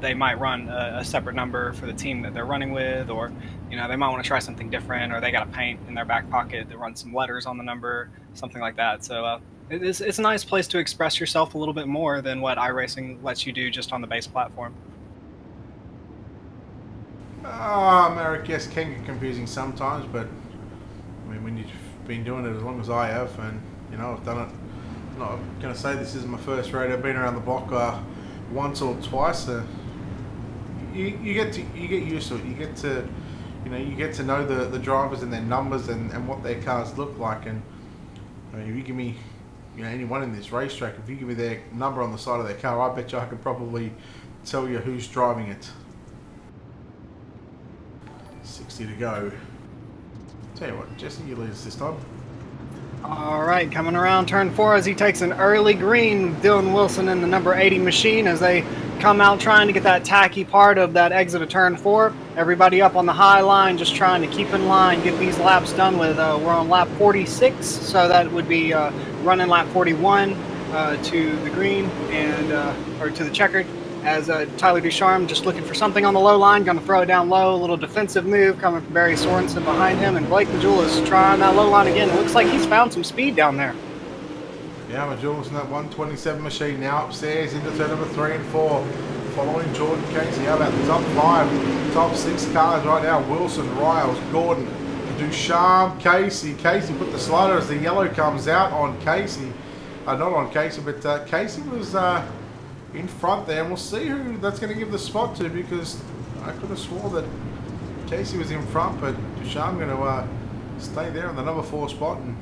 they might run a separate number for the team that they're running with, or they might want to try something different, or they got a paint in their back pocket that runs some letters on the number, something like that. So it's a nice place to express yourself a little bit more than what iRacing lets you do just on the base platform. Marrakesh can get confusing sometimes, but I mean, when you've been doing it as long as I have, and you know, I've done it. I'm not going to say this is my first raid. I've been around the block once or twice. You get used to it. You get to, you know, you get to know the drivers and their numbers and what their cars look like. And I mean, if you give me, you know, anyone in this racetrack, if you give me their number on the side of their car, I bet you I could probably tell you who's driving it. 60 to go. Tell you what, Jesse, you lead us this time. All right, coming around turn 4 as he takes an early green. Dylan Wilson in the number 80 machine as they come out trying to get that tacky part of that exit of turn 4. Everybody up on the high line, just trying to keep in line, get these laps done with. We're on lap 46, so that would be running lap 41 to the green and or to the checkered. As Tyler Ducharme just looking for something on the low line, going to throw it down low. A little defensive move coming from Barry Sorensen behind him, and Blake Majulis trying that low line again. It looks like he's found some speed down there. Yeah, Majulis in that 127 machine now upstairs into turn number 3 and 4. Following Jordan Casey. How about the top 5, top 6 cars right now? Wilson, Riles, Gordon, Ducharme, Casey. Casey put the slider as the yellow comes out on Casey. Not on Casey, but Casey was in front there, and we'll see who that's going to give the spot to, because I could have swore that Casey was in front, but Ducharme going to stay there on the number 4 spot, and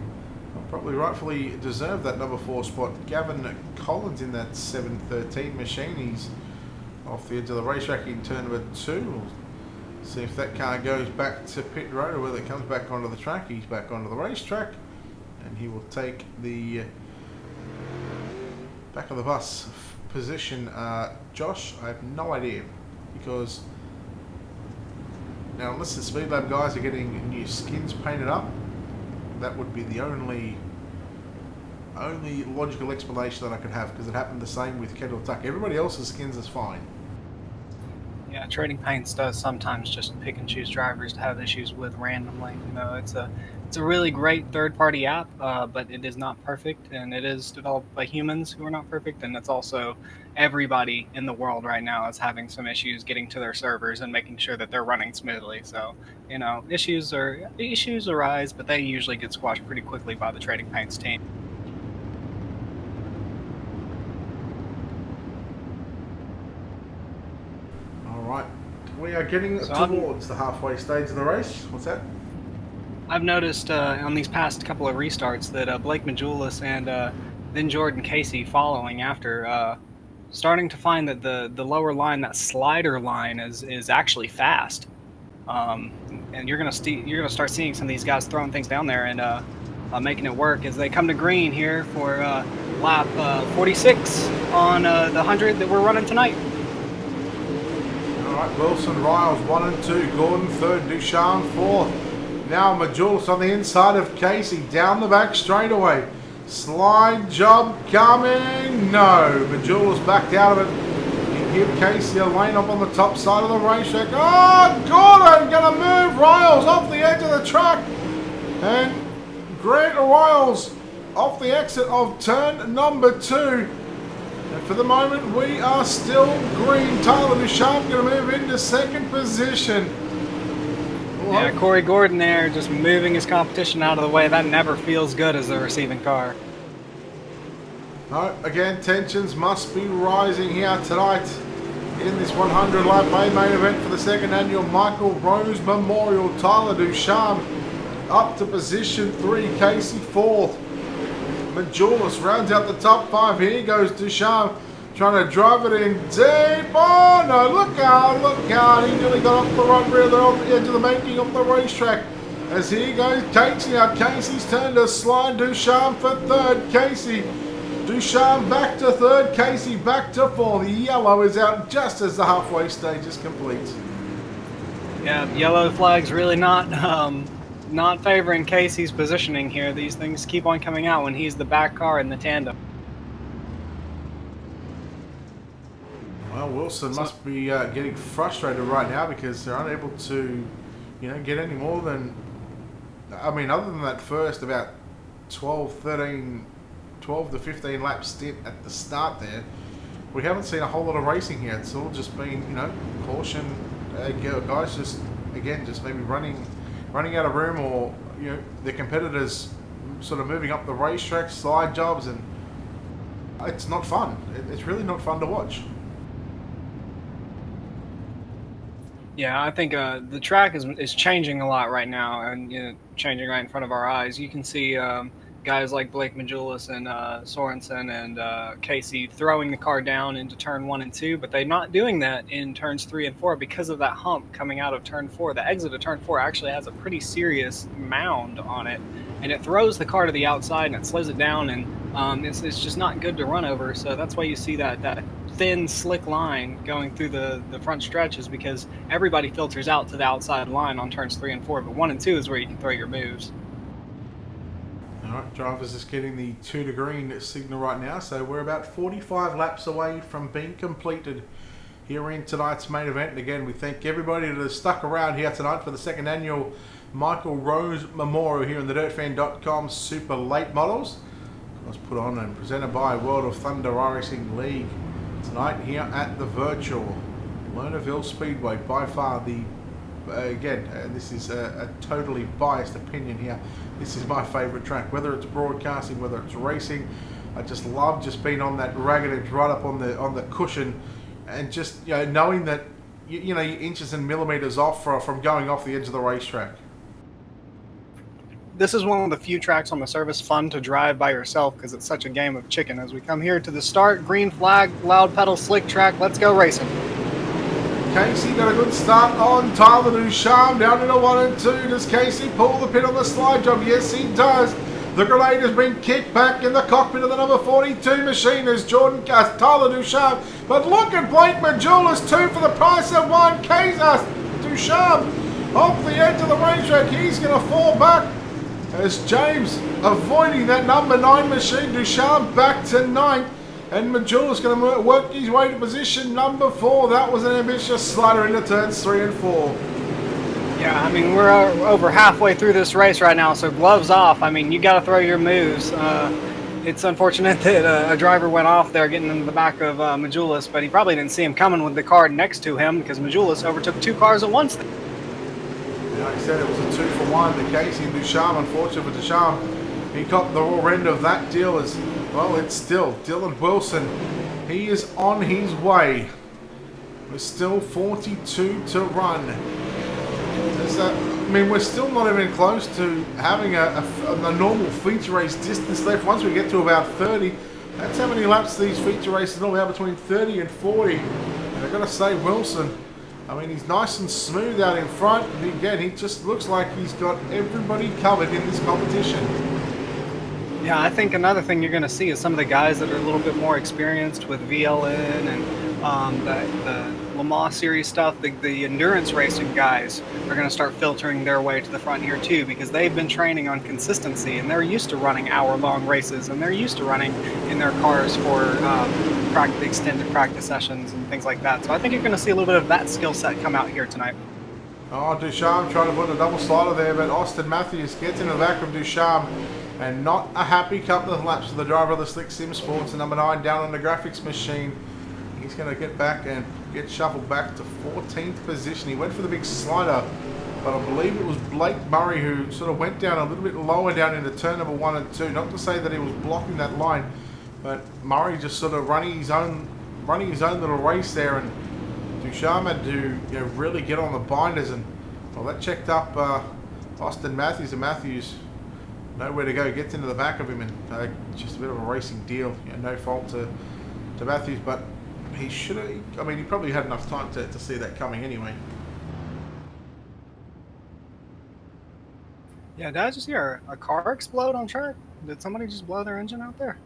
probably rightfully deserve that number 4 spot. Gavin Collins in that 713 machine. He's off the edge of the racetrack in turn number 2. We'll see if that car goes back to pit road or whether it comes back onto the track. He's back onto the racetrack, and he will take the back of the bus position. Josh, I have no idea, because now unless the Speed Lab guys are getting new skins painted up, that would be the only logical explanation that I could have, because it happened the same with Kendall Tuck. Everybody else's skins is fine. Yeah, Trading Paints does sometimes just pick and choose drivers to have issues with randomly. You know, it's a really great third-party app, but it is not perfect, and it is developed by humans who are not perfect, and it's also everybody in the world right now is having some issues getting to their servers and making sure that they're running smoothly. So, you know, issues arise, but they usually get squashed pretty quickly by the Trading Paints team. Alright, we are getting towards the halfway stage of the race. What's that? I've noticed on these past couple of restarts that Blake Majulis and then Jordan Casey following after, starting to find that the lower line, that slider line, is actually fast, and you're gonna start seeing some of these guys throwing things down there and making it work as they come to green here for lap 46 on the 100 that we're running tonight. Alright, Wilson, Riles 1 and 2, Gordon 3rd, Ducharme 4th. Now Majulis on the inside of Casey, down the back straightaway. Slide job coming. No, Majulis backed out of it. You give Casey a lane up on the top side of the racetrack. Oh, Gordon going to move Riles off the edge of the track. And Grant Riles off the exit of turn number 2. And for the moment, we are still green. Tyler Ducharme going to move into second position. Yeah, Corey Gordon there just moving his competition out of the way. That never feels good as the receiving car. No, again, tensions must be rising here tonight in this 100 lap main event for the second annual Michael Rose Memorial. Tyler Ducharme up to position 3, Casey 4th. Majulis rounds out the top 5. Here goes Ducharme trying to drive it in deep. Oh no, look out, he nearly got off the right rear there on the edge of the making of the racetrack. As here goes Casey. Now Casey's turn to slide Ducharme for 3rd. Casey, Ducharme back to 3rd, Casey back to 4th. The yellow is out just as the halfway stage is complete. Yeah, yellow flag's really not favoring Casey's positioning here. These things keep on coming out when he's the back car in the tandem. Well, Wilson must be getting frustrated right now because they're unable to, you know, get any more than, I mean, other than that first about 12 to 15 lap stint at the start there, we haven't seen a whole lot of racing here. It's all just been, you know, caution, guys just maybe running out of room, or the competitors sort of moving up the racetrack, slide jobs, and it's not fun. It's really not fun to watch. Yeah, I think the track is changing a lot right now, and changing right in front of our eyes. You can see guys like Blake Majulis and Sorensen and Casey throwing the car down into turn 1 and 2, but they're not doing that in turns 3 and 4 because of that hump coming out of turn 4. The exit of turn 4 actually has a pretty serious mound on it, and it throws the car to the outside and it slows it down, and it's just not good to run over. So that's why you see that thin, slick line going through the front stretches, because everybody filters out to the outside line on turns 3 and 4, but 1 and 2 is where you can throw your moves. Alright, drivers just getting the 2 to green signal right now, so we're about 45 laps away from being completed here in tonight's main event. And again, we thank everybody that has stuck around here tonight for the second annual Michael Rose Memorial here in the DirtFan.com Super Late Models. It was put on and presented by World of Thunder iRacing League tonight here at the virtual Lernerville Speedway. By far the this is a totally biased opinion here. This is my favourite track, whether it's broadcasting, whether it's racing. I just love just being on that ragged edge, right up on the cushion, and just knowing that you're inches and millimetres off from going off the edge of the racetrack. This is one of the few tracks on the service fun to drive by yourself because it's such a game of chicken. As we come here to the start, green flag, loud pedal, slick track. Let's go racing. Casey got a good start on Tyler Ducharme down into 1 and 2. Does Casey pull the pin on the slide job? Yes, he does. The grenade has been kicked back in the cockpit of the number 42 machine as Tyler Ducharme. But look at Blake Majulis, 2 for the price of 1. Ducharme off the edge of the racetrack. He's going to fall back as James avoiding that number 9 machine. Ducharme back to 9th. And Majulis going to work his way to position number 4. That was an ambitious slider into turns 3 and 4. Yeah, I mean, we're over halfway through this race right now, so gloves off. I mean, you got to throw your moves. It's unfortunate that a driver went off there getting into the back of Majulis, but he probably didn't see him coming with the car next to him because Majulis overtook 2 cars at once. Yeah, like I said, it was a 2 for 1 to Casey and Ducharme. Unfortunately for Ducharme, he got the raw end of that deal as well. It's still Dylan Wilson. He is on his way. There's still 42 to run. We're still not even close to having a normal feature race distance left. Once we get to about 30, that's how many laps these feature races normally have, between 30 and 40. And I've got to say, Wilson, I mean, he's nice and smooth out in front. And again, he just looks like he's got everybody covered in this competition. Yeah, I think another thing you're going to see is some of the guys that are a little bit more experienced with VLN and the Le Mans Series stuff, the endurance racing guys are going to start filtering their way to the front here too, because they've been training on consistency and they're used to running hour-long races and they're used to running in their cars for extended practice sessions and things like that. So I think you're going to see a little bit of that skill set come out here tonight. Oh, Ducharme trying to put a double slider there, but Austin Matthews gets into the back of Ducharme. And not a happy couple of laps for the driver of the Slick Sim Sports, the number 9 down on the graphics machine. He's going to get back and get shuffled back to 14th position. He went for the big slider, but I believe it was Blake Murray who sort of went down a little bit lower down into turn number 1 and 2. Not to say that he was blocking that line, but Murray just sort of running his own little race there, and Ducharme had to really get on the binders, and well, that checked up Austin Matthews, and Matthews nowhere to go, gets into the back of him, and just a bit of a racing deal. No fault to Matthews, but he should have. I mean, he probably had enough time to see that coming anyway. Yeah, did I just hear a car explode on track? Did somebody just blow their engine out there?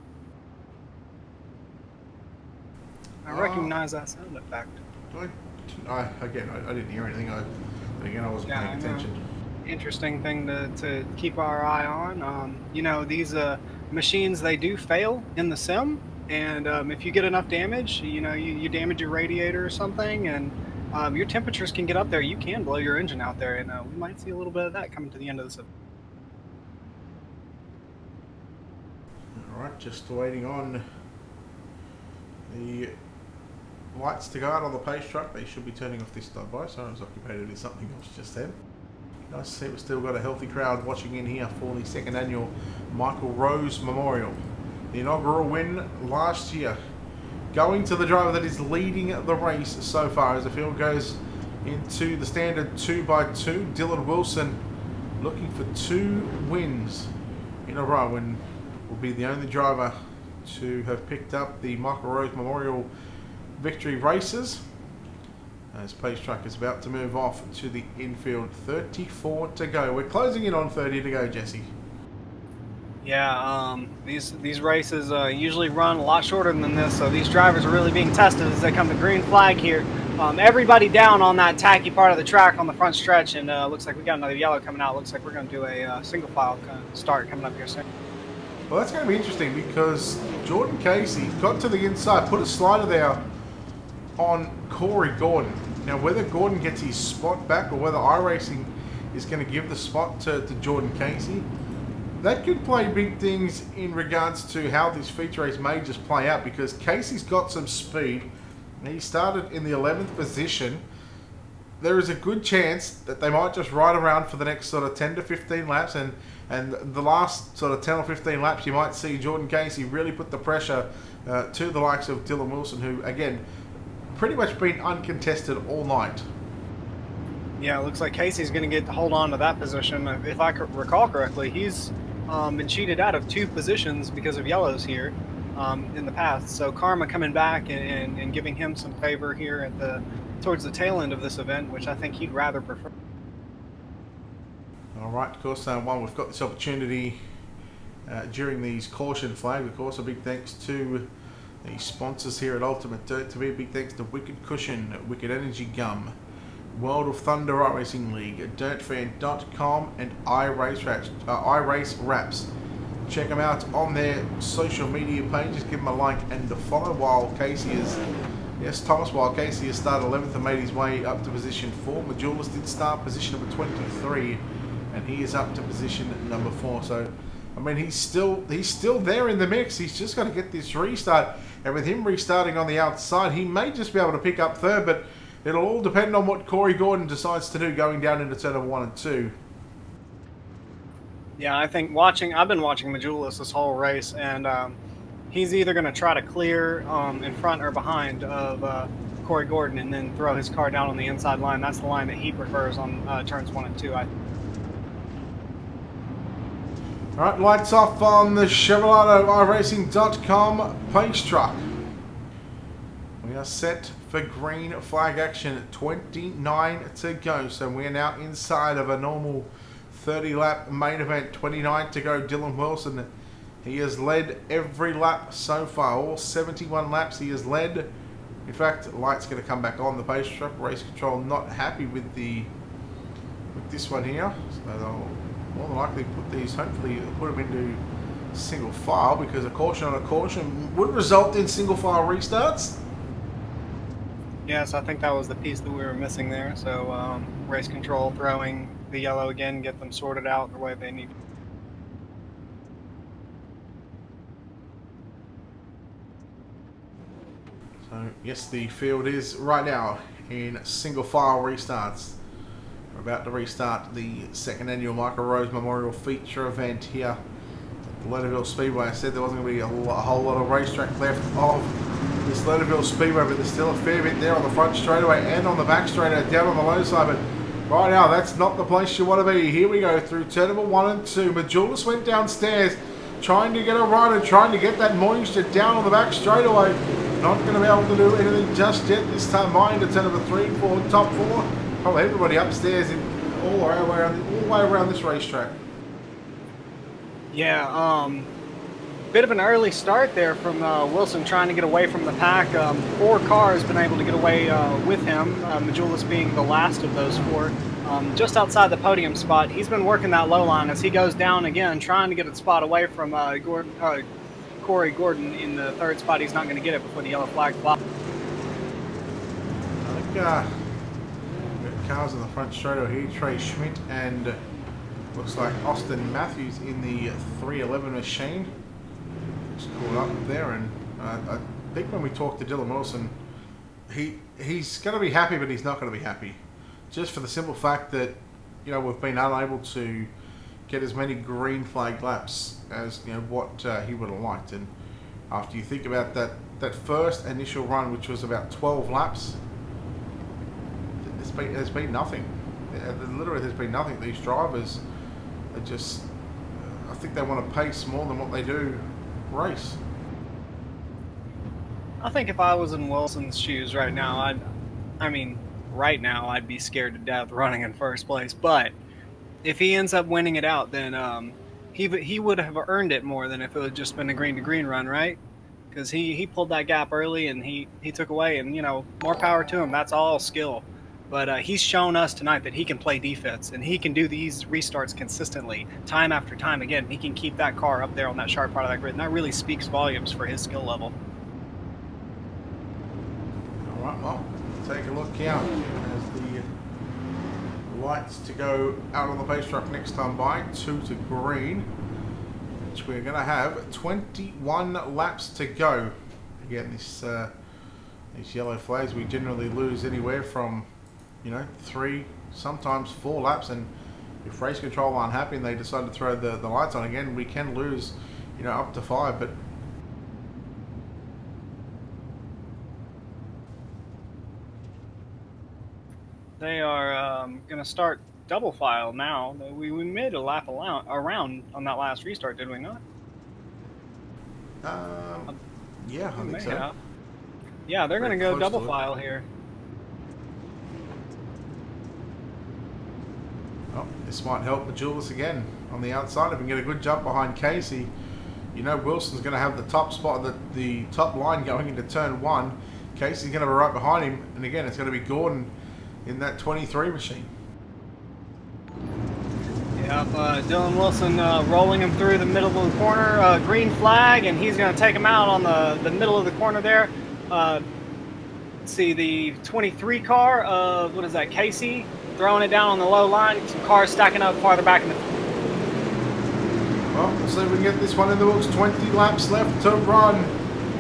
I recognize that sound effect. I didn't hear anything. I wasn't paying attention. Interesting thing to keep our eye on. These machines, they do fail in the sim, and if you get enough damage, you damage your radiator or something, and your temperatures can get up there. You can blow your engine out there, and we might see a little bit of that coming to the end of the sim. All right, just waiting on the lights to go out on the pace truck. They should be turning off this stop by, so I was occupied with something else just then. Nice to see we've still got a healthy crowd watching in here for the second annual Michael Rose Memorial. The inaugural win last year going to the driver that is leading the race so far as the field goes into the standard 2x2. Dylan Wilson looking for 2 wins in a row and will be the only driver to have picked up the Michael Rose Memorial victory races. As pace truck is about to move off to the infield. 34 to go. We're closing in on 30 to go, Jesse. Yeah, these races usually run a lot shorter than this, so these drivers are really being tested as they come to green flag here. Everybody down on that tacky part of the track on the front stretch, and looks like we got another yellow coming out. Looks like we're going to do a single file start coming up here soon. Well, that's going to be interesting because Jordan Casey got to the inside, put a slider there on Corey Gordon. Now, whether Gordon gets his spot back or whether iRacing is going to give the spot to Jordan Casey, that could play big things in regards to how this feature race may just play out, because Casey's got some speed. He started in the 11th position. There is a good chance that they might just ride around for the next sort of 10 to 15 laps, and the last sort of 10 or 15 laps you might see Jordan Casey really put the pressure to the likes of Dylan Wilson, who again pretty much been uncontested all night. Yeah, it looks like Casey's going to get to hold on to that position. If I recall correctly, he's been cheated out of 2 positions because of yellows here in the past. So Karma coming back and giving him some favor here at towards the tail end of this event, which I think he'd rather prefer. All right, of course, one, we've got this opportunity during these caution flags. Of course, a big thanks to the sponsors here at Ultimate Dirt. To be a big thanks to Wicked Cushion, Wicked Energy Gum, World of Thunder iRacing League, DirtFan.com, and iRace Wraps. Check them out on their social media pages. Give them a like and a follow. While Casey has started 11th and made his way up to position 4. Majulis did start position number 23, and he is up to position number 4. So, I mean, he's still there in the mix. He's just got to get this restart, and with him restarting on the outside, he may just be able to pick up third, but it'll all depend on what Corey Gordon decides to do going down into turn number 1 and 2. Yeah, I think I've been watching Majulis this whole race, and he's either going to try to clear in front or behind of Corey Gordon and then throw his car down on the inside line. That's the line that he prefers on turns 1 and 2. All right, lights off on the Chevrolet iRacing.com pace truck. We are set for green flag action. 29 to go. So we are now inside of a normal 30-lap main event. 29 to go. Dylan Wilson, he has led every lap so far. All 71 laps he has led. In fact, light's going to come back on the pace truck. Race control not happy with this one here. So they'll more than likely hopefully put them into single file, because a caution on a caution would result in single file restarts. Yes, I think that was the piece that we were missing there. So race control throwing the yellow again, get them sorted out the way they need. So yes, the field is right now in single file restarts. We're about to restart the second annual Michael Rose Memorial Feature event here at the Lernerville Speedway. I said there wasn't going to be a whole lot of racetrack left of this Lernerville Speedway, but there's still a fair bit there on the front straightaway and on the back straightaway down on the low side. But right now, that's not the place you want to be. Here we go through turn number 1 and 2. Majulis went downstairs trying to get a run and trying to get that moisture down on the back straightaway. Not going to be able to do anything just yet this time. Mind to turn number 3 and 4, top 4. Probably everybody upstairs all the way around this racetrack. Yeah, bit of an early start there from Wilson trying to get away from the pack. 4 cars been able to get away with him, Majulis being the last of those 4. Just outside the podium spot, he's been working that low line as he goes down again, trying to get a spot away from Corey Gordon in the 3rd spot. He's not going to get it before the yellow flag flies. I think we've got cars in the front straightaway here. Trey Schmidt and looks like Austin Matthews in the 311 machine. Just caught up there, and I think when we talked to Dylan Wilson he's going to be happy, but he's not going to be happy, just for the simple fact that we've been unable to get as many green flag laps as what he would have liked. And after you think about that first initial run, which was about 12 laps, there's been nothing. Literally, there's been nothing. These drivers are just, I think they want to pace more than what they do race. I think if I was in Wilson's shoes right now, right now I'd be scared to death running in first place. But if he ends up winning it out, then he would have earned it more than if it had just been a green to green run, right? Because he pulled that gap early and he took away, and more power to him. That's all skill. But he's shown us tonight that he can play defense and he can do these restarts consistently, time after time. Again, he can keep that car up there on that sharp part of that grid, and that really speaks volumes for his skill level. All right, well, take a look out as the lights to go out on the pace track next time by, 2 to green, which we're going to have 21 laps to go. Again, these yellow flags, we generally lose anywhere from 3, sometimes 4 laps, and if race control aren't happy and they decide to throw the lights on again, we can lose up to 5. But they are going to start double file now. We made a lap around on that last restart, did we not? Yeah, I think so. Yeah, they're going to go double file here. Oh, this might help Majulis again on the outside. If we can get a good jump behind Casey, Wilson's going to have the top spot, the top line going into turn 1. Casey's going to be right behind him, and again, it's going to be Gordon in that 23 machine. Yep, Dylan Wilson rolling him through the middle of the corner, green flag, and he's going to take him out on the middle of the corner there. Let's see, the 23 car of, what is that, Casey, throwing it down on the low line. Some cars stacking up farther back in the... Well, we'll see if we can get this one in the books. 20 laps left to run.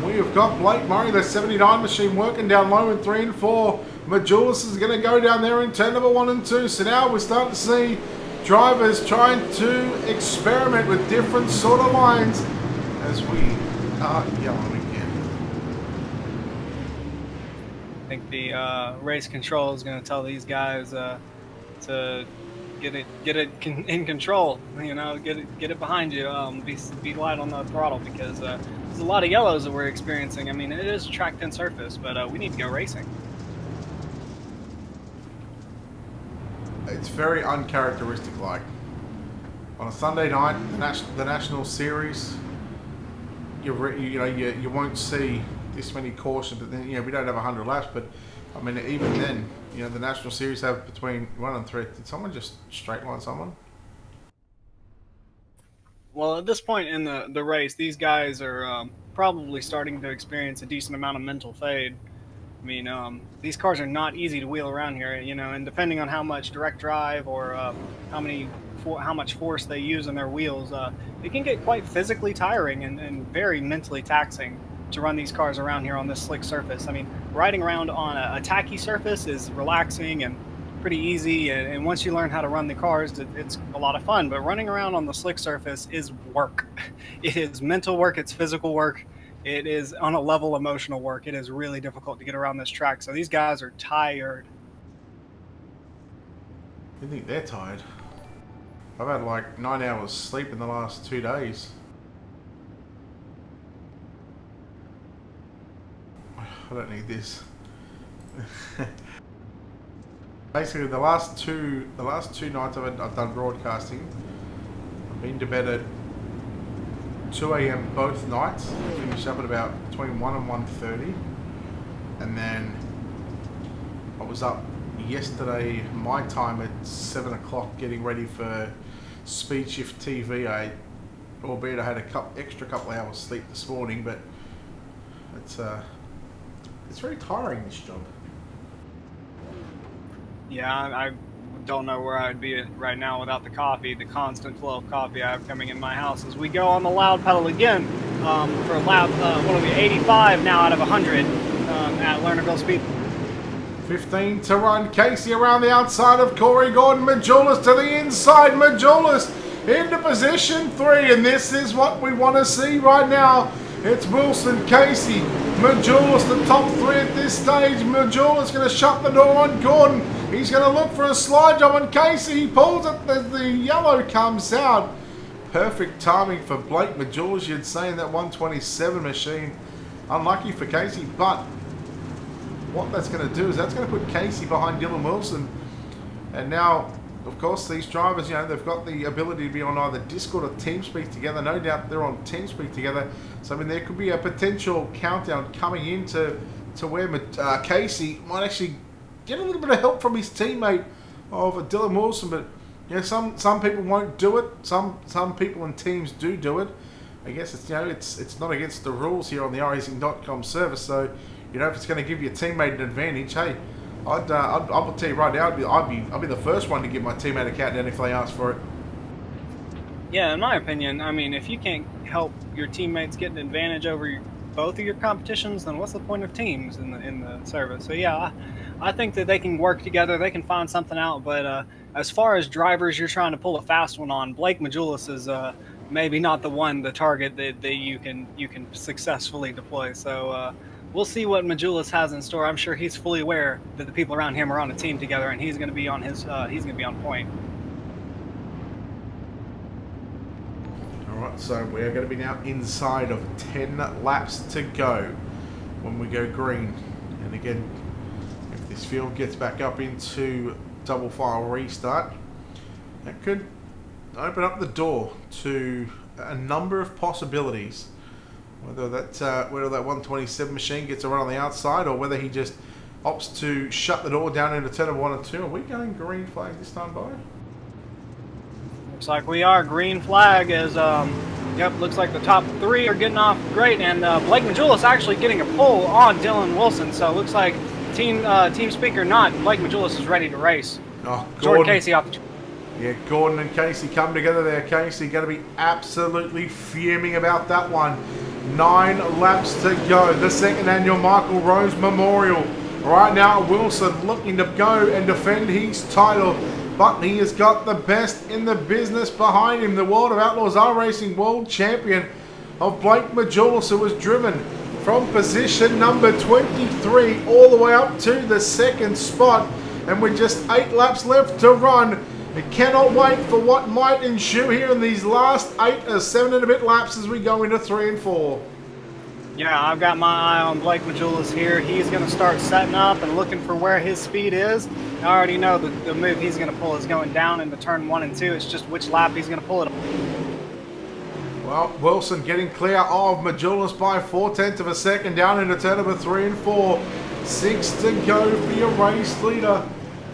We have got Blake Murray, the 79 machine, working down low in 3 and 4. Majulis is going to go down there in turn number 1 and 2. So now we're starting to see drivers trying to experiment with different sort of lines as we are yellow again. I think the race control is going to tell these guys to get it in control. Get it behind you. Be light on the throttle, because there's a lot of yellows that we're experiencing. I mean, it is a track-thin surface, but we need to go racing. It's very uncharacteristic. Like on a Sunday night, the national series, you won't see this many cautions. But then we don't have 100 laps. But I mean, even then, the national series have between 1 and 3. Did someone just straight line someone? Well, at this point in the race, these guys are probably starting to experience a decent amount of mental fade. I mean, these cars are not easy to wheel around here, and depending on how much direct drive or how much force they use on their wheels, it can get quite physically tiring and very mentally taxing to run these cars around here on this slick surface. I mean, riding around on a tacky surface is relaxing and pretty easy, and once you learn how to run the cars, it's a lot of fun. But running around on the slick surface is work. It is mental work, it's physical work. It is on a level emotional work. It is really difficult to get around this track. So these guys are tired. I think they're tired. I've had like 9 hours sleep in the last 2 days. I don't need this. Basically, the last two nights I've done broadcasting, I've been to bed at 2 a.m. both nights. Finished up at about between 1 and 1:30, and then I was up yesterday my time at 7 o'clock getting ready for Speed Shift TV. Albeit I had a extra couple hours sleep this morning, but it's very tiring, this job. Yeah, I don't know where I'd be right now without the coffee, the constant flow of coffee I have coming in my house. As we go on the loud pedal again for lap, 85 now out of 100, at Lernerville speed. 15 to run. Casey around the outside of Corey Gordon. Majulis to the inside. Majulis into position 3. And this is what we want to see right now. It's Wilson, Casey, Majulis, the top 3 at this stage. Majulis going to shut the door on Gordon. He's going to look for a slide job on Casey. He pulls it as the yellow comes out. Perfect timing for Blake Majulis, you'd say, in that 127 machine. Unlucky for Casey, but what that's going to do is that's going to put Casey behind Dylan Wilson. And now, of course, these drivers, you know, they've got the ability to be on either Discord or TeamSpeak together. No doubt they're on TeamSpeak together. So, I mean, there could be a potential countdown coming into where Casey might actually get a little bit of help from his teammate of Dylan Wilson. But, you know, some people won't do it. Some people and teams do it. I guess it's, you know, it's not against the rules here on the iRacing.com service. So, you know, if it's going to give your teammate an advantage, hey, I will tell you right now, I'd be the first one to give my teammate a countdown if they ask for it. Yeah, in my opinion, I mean, if you can't help your teammates get an advantage over both of your competitions, then what's the point of teams in the service? So yeah, I think that they can work together, they can find something out. But as far as drivers you're trying to pull a fast one on, Blake Majulis is maybe not the target that you can successfully deploy. So we'll see what Majulis has in store. I'm sure he's fully aware that the people around him are on a team together, and he's going to be on point. All right, so we are going to be now inside of 10 laps to go when we go green. And again, if this field gets back up into double file restart, that could open up the door to a number of possibilities. Whether that 127 machine gets a run on the outside, or whether he just opts to shut the door down into turn number 1 and 2. Are we going green flag this time, by? Looks like we are. Green flag is, yep, looks like the top 3 are getting off great, and Blake Majulis actually getting a pull on Dylan Wilson. So it looks like team speaker not, Blake Majulis is ready to race. Oh, Jordan Casey off the... Yeah, Gordon and Casey come together there. Casey going to be absolutely fuming about that one. 9 laps to go. The second annual Michael Rose Memorial. Right now, Wilson looking to go and defend his title, but he has got the best in the business behind him. The World of Outlaws iRacing World Champion of Blake Majulis, who was driven from position number 23 all the way up to the 2nd spot. And with just 8 laps left to run, we cannot wait for what might ensue here in these last 7 and a bit laps as we go into 3 and 4. Yeah, I've got my eye on Blake Majulis here. He's going to start setting up and looking for where his speed is. I already know the move he's going to pull is going down into turn 1 and 2. It's just which lap he's going to pull it on. Well, Wilson getting clear of Majulis by 4/10 of a second down into turn number 3 and 4. 6 to go for your race leader.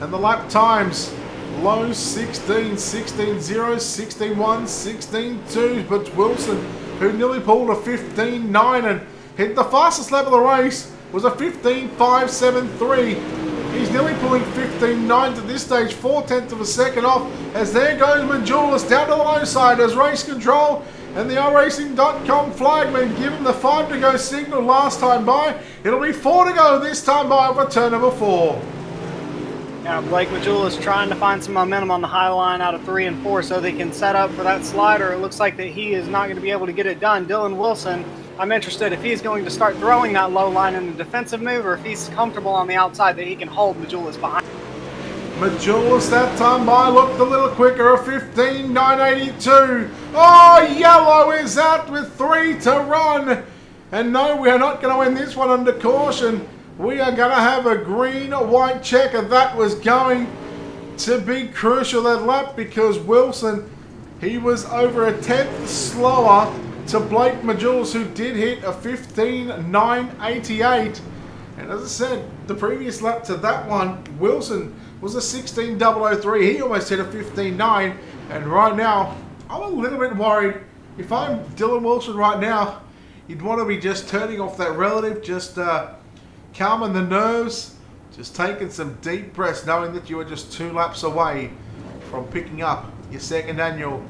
And the lap times, low 16, 16.0, 16.1, 16.2. But Wilson, who nearly pulled a 15.9 and hit the fastest lap of the race, was a 15.573. He's nearly pulling 15.9 at this stage, 4/10 of a second off. As there goes Majulis down to the low side as race control and the iRacing.com flagman give him the 5 to go signal last time by. It'll be 4 to go this time by for turn number 4. Yeah, Blake Majulis trying to find some momentum on the high line out of 3 and 4 so they can set up for that slider. It looks like that he is not going to be able to get it done. Dylan Wilson, I'm interested if he's going to start throwing that low line in the defensive move, or if he's comfortable on the outside that he can hold Majulis behind. Majulis that time by looked a little quicker, a 15.982. Oh, yellow is out with 3 to run. And no, we are not going to win this one under caution. We are going to have a green-white checker. That was going to be crucial that lap, because Wilson, he was over a 10th slower to Blake Majulis, who did hit a 15.988. And as I said, the previous lap to that one, Wilson was a 16.003. He almost hit a 15.9. And right now, I'm a little bit worried. If I'm Dylan Wilson right now, you'd want to be just turning off that relative, just calming the nerves, just taking some deep breaths, knowing that you are just 2 laps away from picking up your 2nd annual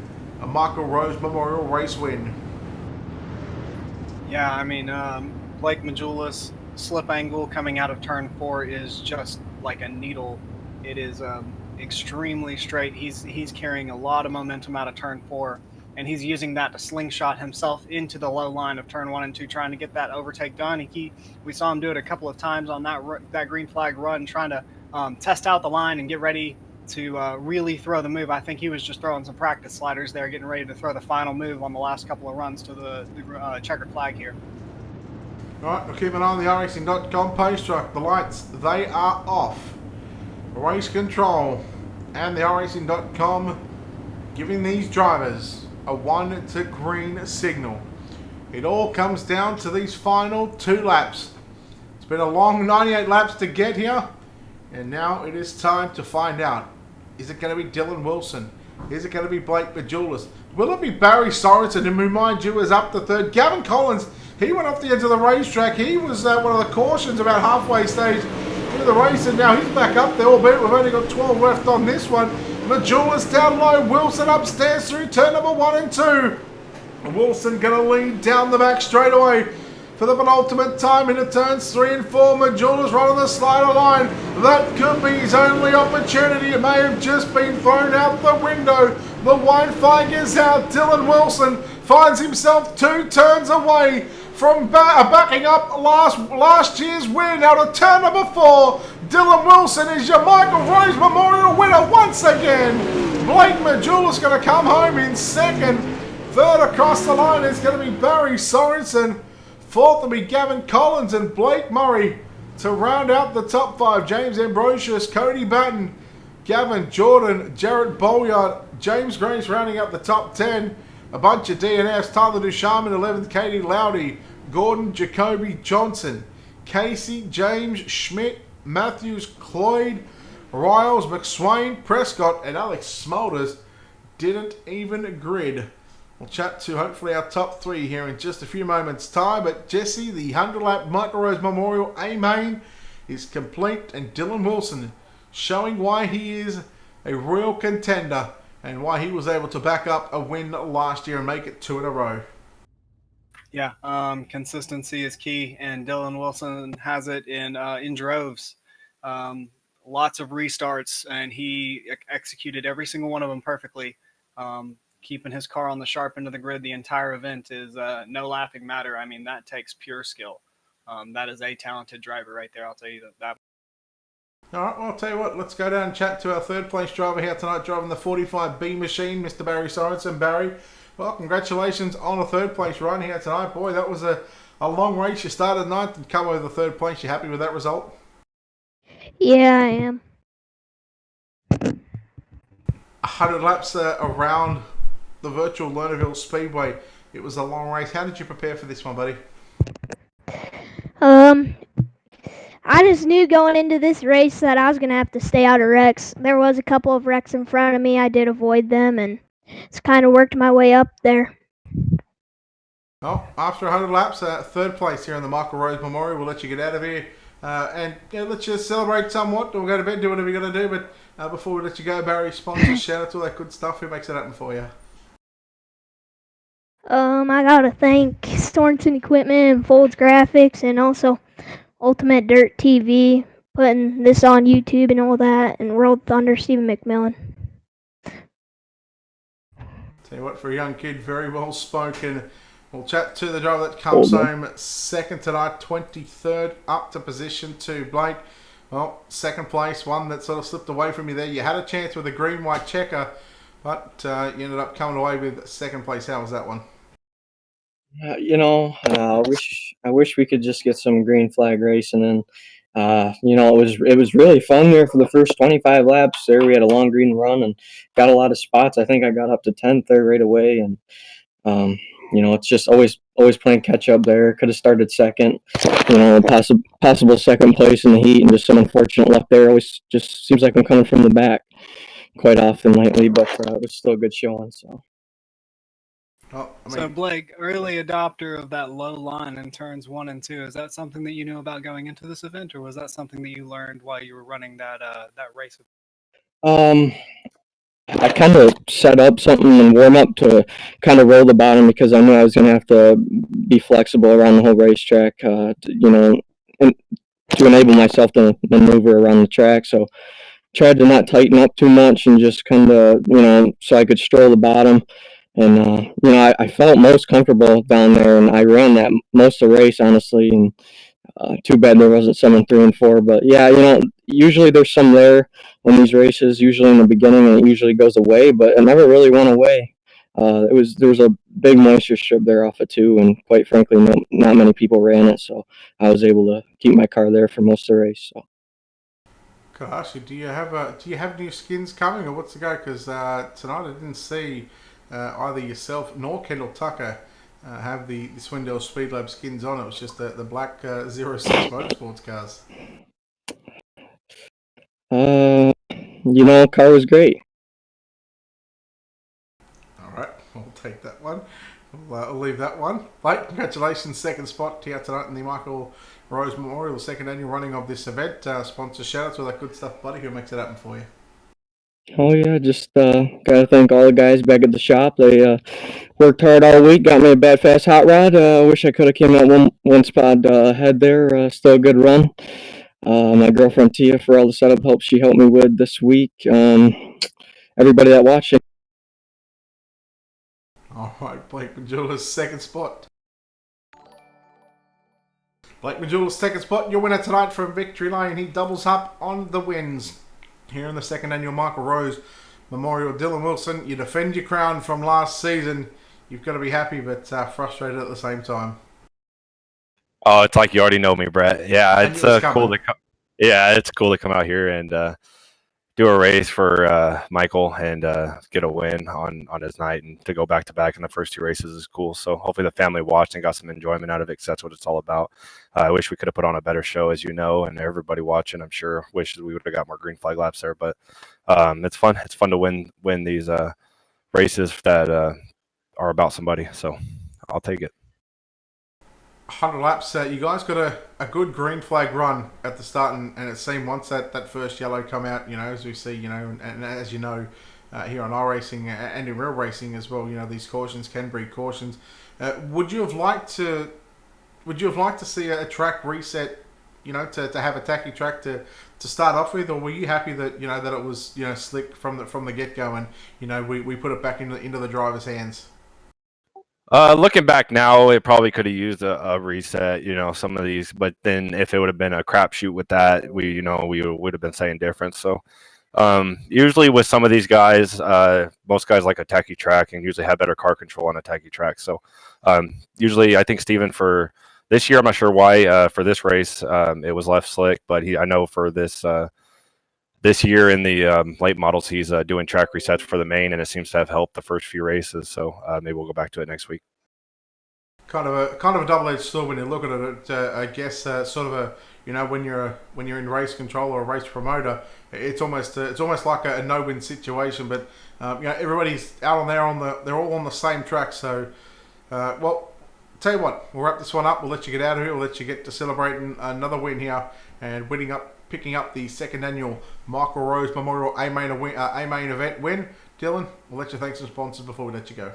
Michael Rose Memorial race win. Yeah, I mean, Blake Majulis, slip angle coming out of turn 4 is just like a needle. It is extremely straight. He's carrying a lot of momentum out of turn 4, and he's using that to slingshot himself into the low line of turn 1 and 2, trying to get that overtake done. We saw him do it a couple of times on that green flag run, trying to test out the line and get ready to really throw the move. I think he was just throwing some practice sliders there, getting ready to throw the final move on the last couple of runs to the checkered flag here. Right, we'll keep an eye on the iRacing.com pace track. The lights, they are off. Race control and the iRacing.com giving these drivers a 1 to green signal. It all comes down to these final 2 laps. It's been a long 98 laps to get here, and now it is time to find out. Is it going to be Dylan Wilson? Is it going to be Blake Majulis? Will it be Barry Sorensen, who, mind you, is up to 3rd? Gavin Collins, he went off the edge of the racetrack. He was one of the cautions about halfway stage into the race, and now he's back up there, albeit we've only got 12 left on this one. Majulis down low, Wilson upstairs through turn number 1 and 2. Wilson going to lead down the back straight away for the penultimate time into turns 3 and 4. Majulis right on the slider line. That could be his only opportunity. It may have just been thrown out the window. The white flag is out. Dylan Wilson finds himself 2 turns away from backing up last year's win out of turn number 4. Dylan Wilson is your Michael Rose Memorial winner once again. Blake Majulis going to come home in 2nd. 3rd across the line is going to be Barry Sorensen. 4th will be Gavin Collins and Blake Murray to round out the top 5. James Ambrosius, Cody Batten, Gavin Jordan, Jarrett Bolyard, James Grace rounding up the top 10. A bunch of DNFs. Tyler Ducharme in 11th, Katie Lowdy, Gordon Jacoby Johnson, Casey, James Schmidt, Matthews, Cloyd, Riles, McSwain, Prescott, and Alex Smulders didn't even grid. We'll chat to hopefully our top 3 here in just a few moments' time. But Jesse, the 100-lap Michael Rose Memorial A-Main is complete, and Dylan Wilson showing why he is a real contender and why he was able to back up a win last year and make it 2 in a row. Yeah, consistency is key, and Dylan Wilson has it in droves. Lots of restarts, and he executed every single one of them perfectly. Keeping his car on the sharp end of the grid the entire event is no laughing matter. I mean, that takes pure skill. That is a talented driver right there. I'll tell you that. All right, well, I'll tell you what, let's go down and chat to our 3rd place driver here tonight, driving the 45B machine, Mr. Barry Sorensen. Barry, well, congratulations on a 3rd place run here tonight. Boy, that was a long race. You started 9th and come over the 3rd place. You happy with that result? Yeah, I am. 100 laps around the virtual Lernerville Speedway. It was a long race. How did you prepare for this one, buddy? I just knew going into this race that I was going to have to stay out of wrecks. There was a couple of wrecks in front of me. I did avoid them, and it's kind of worked my way up there. Well, after 100 laps, 3rd place here in the Michael Rose Memorial. We'll let you get out of here and let you celebrate somewhat. We'll go to bed, do whatever you got to do. But before we let you go, Barry, sponsors, shout out to all that good stuff. Who makes it happen for you? I got to thank Sorensen Equipment and Folds Graphics, and also Ultimate Dirt TV, putting this on YouTube and all that, and World Thunder, Stephen McMillan. Tell you what, for a young kid, very well spoken. We'll chat to the driver that comes home 2nd tonight, 23rd, up to position 2. Blake, well, 2nd place, one that sort of slipped away from you there. You had a chance with a green-white checker, but you ended up coming away with 2nd place. How was that one? I wish we could just get some green flag racing, and it was really fun there for the first 25 laps. There we had a long green run and got a lot of spots. I think I got up to 10th there right away, and it's just always playing catch up there. Could have started 2nd, possible 2nd place in the heat, and just some unfortunate luck there. Always just seems like I'm coming from the back quite often lately, but it was still a good showing. So Blake, early adopter of that low line in turns 1 and 2, is that something that you knew about going into this event, or was that something that you learned while you were running that race? I kind of set up something and warm up to kind of roll the bottom because I knew I was going to have to be flexible around the whole racetrack, to enable myself to maneuver around the track. So tried to not tighten up too much and just kind of, so I could stroll the bottom. And, I felt most comfortable down there, and I ran that most of the race, honestly. And too bad there wasn't 7, 3, and 4. But yeah, usually there's some there in these races, usually in the beginning, and it usually goes away, but it never really went away. There was a big moisture strip there off of 2, and quite frankly, not many people ran it, so I was able to keep my car there for most of the race. So. Could I ask you, do you have new skins coming, or what's the go? Because tonight I didn't see either yourself nor Kendall Tucker have the Swindell Speed Lab skins on. It was just the black 06 Motorsports cars. Car was great. All right, we'll take that one. We'll leave that one. Blake, congratulations, second spot here tonight in the Michael Rose Memorial, second annual running of this event. Sponsor shout-outs, all that good stuff, buddy. Who makes it happen for you? Oh yeah, just gotta thank all the guys back at the shop. They worked hard all week, got me a bad fast hot rod. Wish I could have came out one spot ahead there. Still a good run. My girlfriend Tia for all the setup help she helped me with this week. Everybody that watched it. All right, Blake Majula's second spot. Blake Majula's second spot, your winner tonight from Victory Lane. He doubles up on the wins here in the second annual Michael Rose Memorial. Dylan Wilson, you defend your crown from last season. You've got to be happy, but frustrated at the same time. Oh, it's like you already know me, Brett. Yeah, And it's cool to it's cool to come out here and do a race for Michael and get a win on his night, and to go back to back in the first 2 races is cool. So hopefully the family watched and got some enjoyment out of it, because that's what it's all about. I wish we could have put on a better show, as you know, and everybody watching, I'm sure, wishes we would have got more green flag laps there. But it's fun. It's fun to win these races that are about somebody. So I'll take it. 100 laps. You guys got a good green flag run at the start, and it seemed once that first yellow come out, as we see, and as you know, here on iRacing and in real racing as well, these cautions can breed cautions. Would you have liked to see a track reset, to have a tacky track to start off with, or were you happy that that it was slick from the get go, and we put it back into the driver's hands? Looking back now, it probably could have used a reset, some of these. But then if it would have been a crapshoot with that, we would have been saying different. So usually with some of these guys, most guys like a tacky track and usually have better car control on a tacky track. So usually I think Steven for this year, I'm not sure why, for this race, it was left slick. But I know for this year in the late models, he's doing track resets for the main, and it seems to have helped the first few races. So maybe we'll go back to it next week. Kind of a double-edged sword when you look at it. I guess sort of a when you're in race control or a race promoter, it's almost like a no-win situation. But everybody's out on there they're all on the same track. So well, tell you what, we'll wrap this one up. We'll let you get out of here. We'll let you get to celebrating another win here and picking up the second annual Michael Rose Memorial A main event win. Dylan, we'll let you thank some sponsors before we let you go.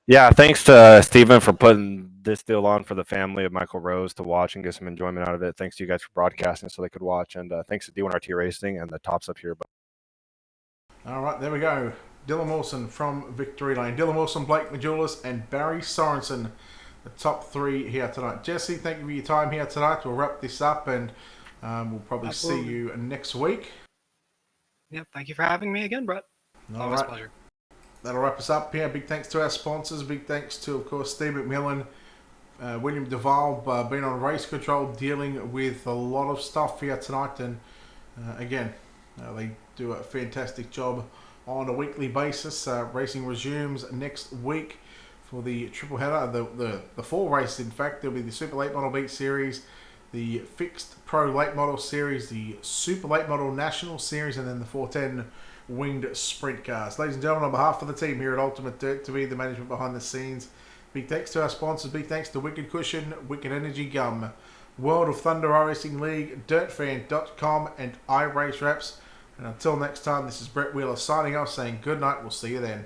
Yeah, thanks to Steven for putting this deal on for the family of Michael Rose to watch and get some enjoyment out of it. Thanks to you guys for broadcasting so they could watch, and thanks to D1RT Racing and the Tops Up here. All right, there we go. Dylan Wilson from Victory Lane. Dylan Wilson, Blake Majulis, and Barry Sorensen, the top 3 here tonight. Jesse, thank you for your time here tonight. We'll wrap this up, and we'll probably see you next week. Yep, thank you for having me again, Brett. Always a pleasure. That'll wrap us up here. Big thanks to our sponsors. Big thanks to, of course, Steve McMillan, William Duval, being on race control, dealing with a lot of stuff here tonight. And again, they do a fantastic job on a weekly basis. Racing resumes next week for the triple header, the 4 races. In fact, there'll be the Super Late Model Beat Series, the Fixed Pro Late Model Series, the Super Late Model National Series, and then the 410 Winged Sprint Cars. Ladies and gentlemen, on behalf of the team here at Ultimate Dirt, to be the management behind the scenes, big thanks to our sponsors. Big thanks to Wicked Cushion, Wicked Energy Gum, World of Thunder iRacing League, DirtFan.com, and iRace Wraps. And until next time, this is Brett Wheeler signing off, saying good night. We'll see you then.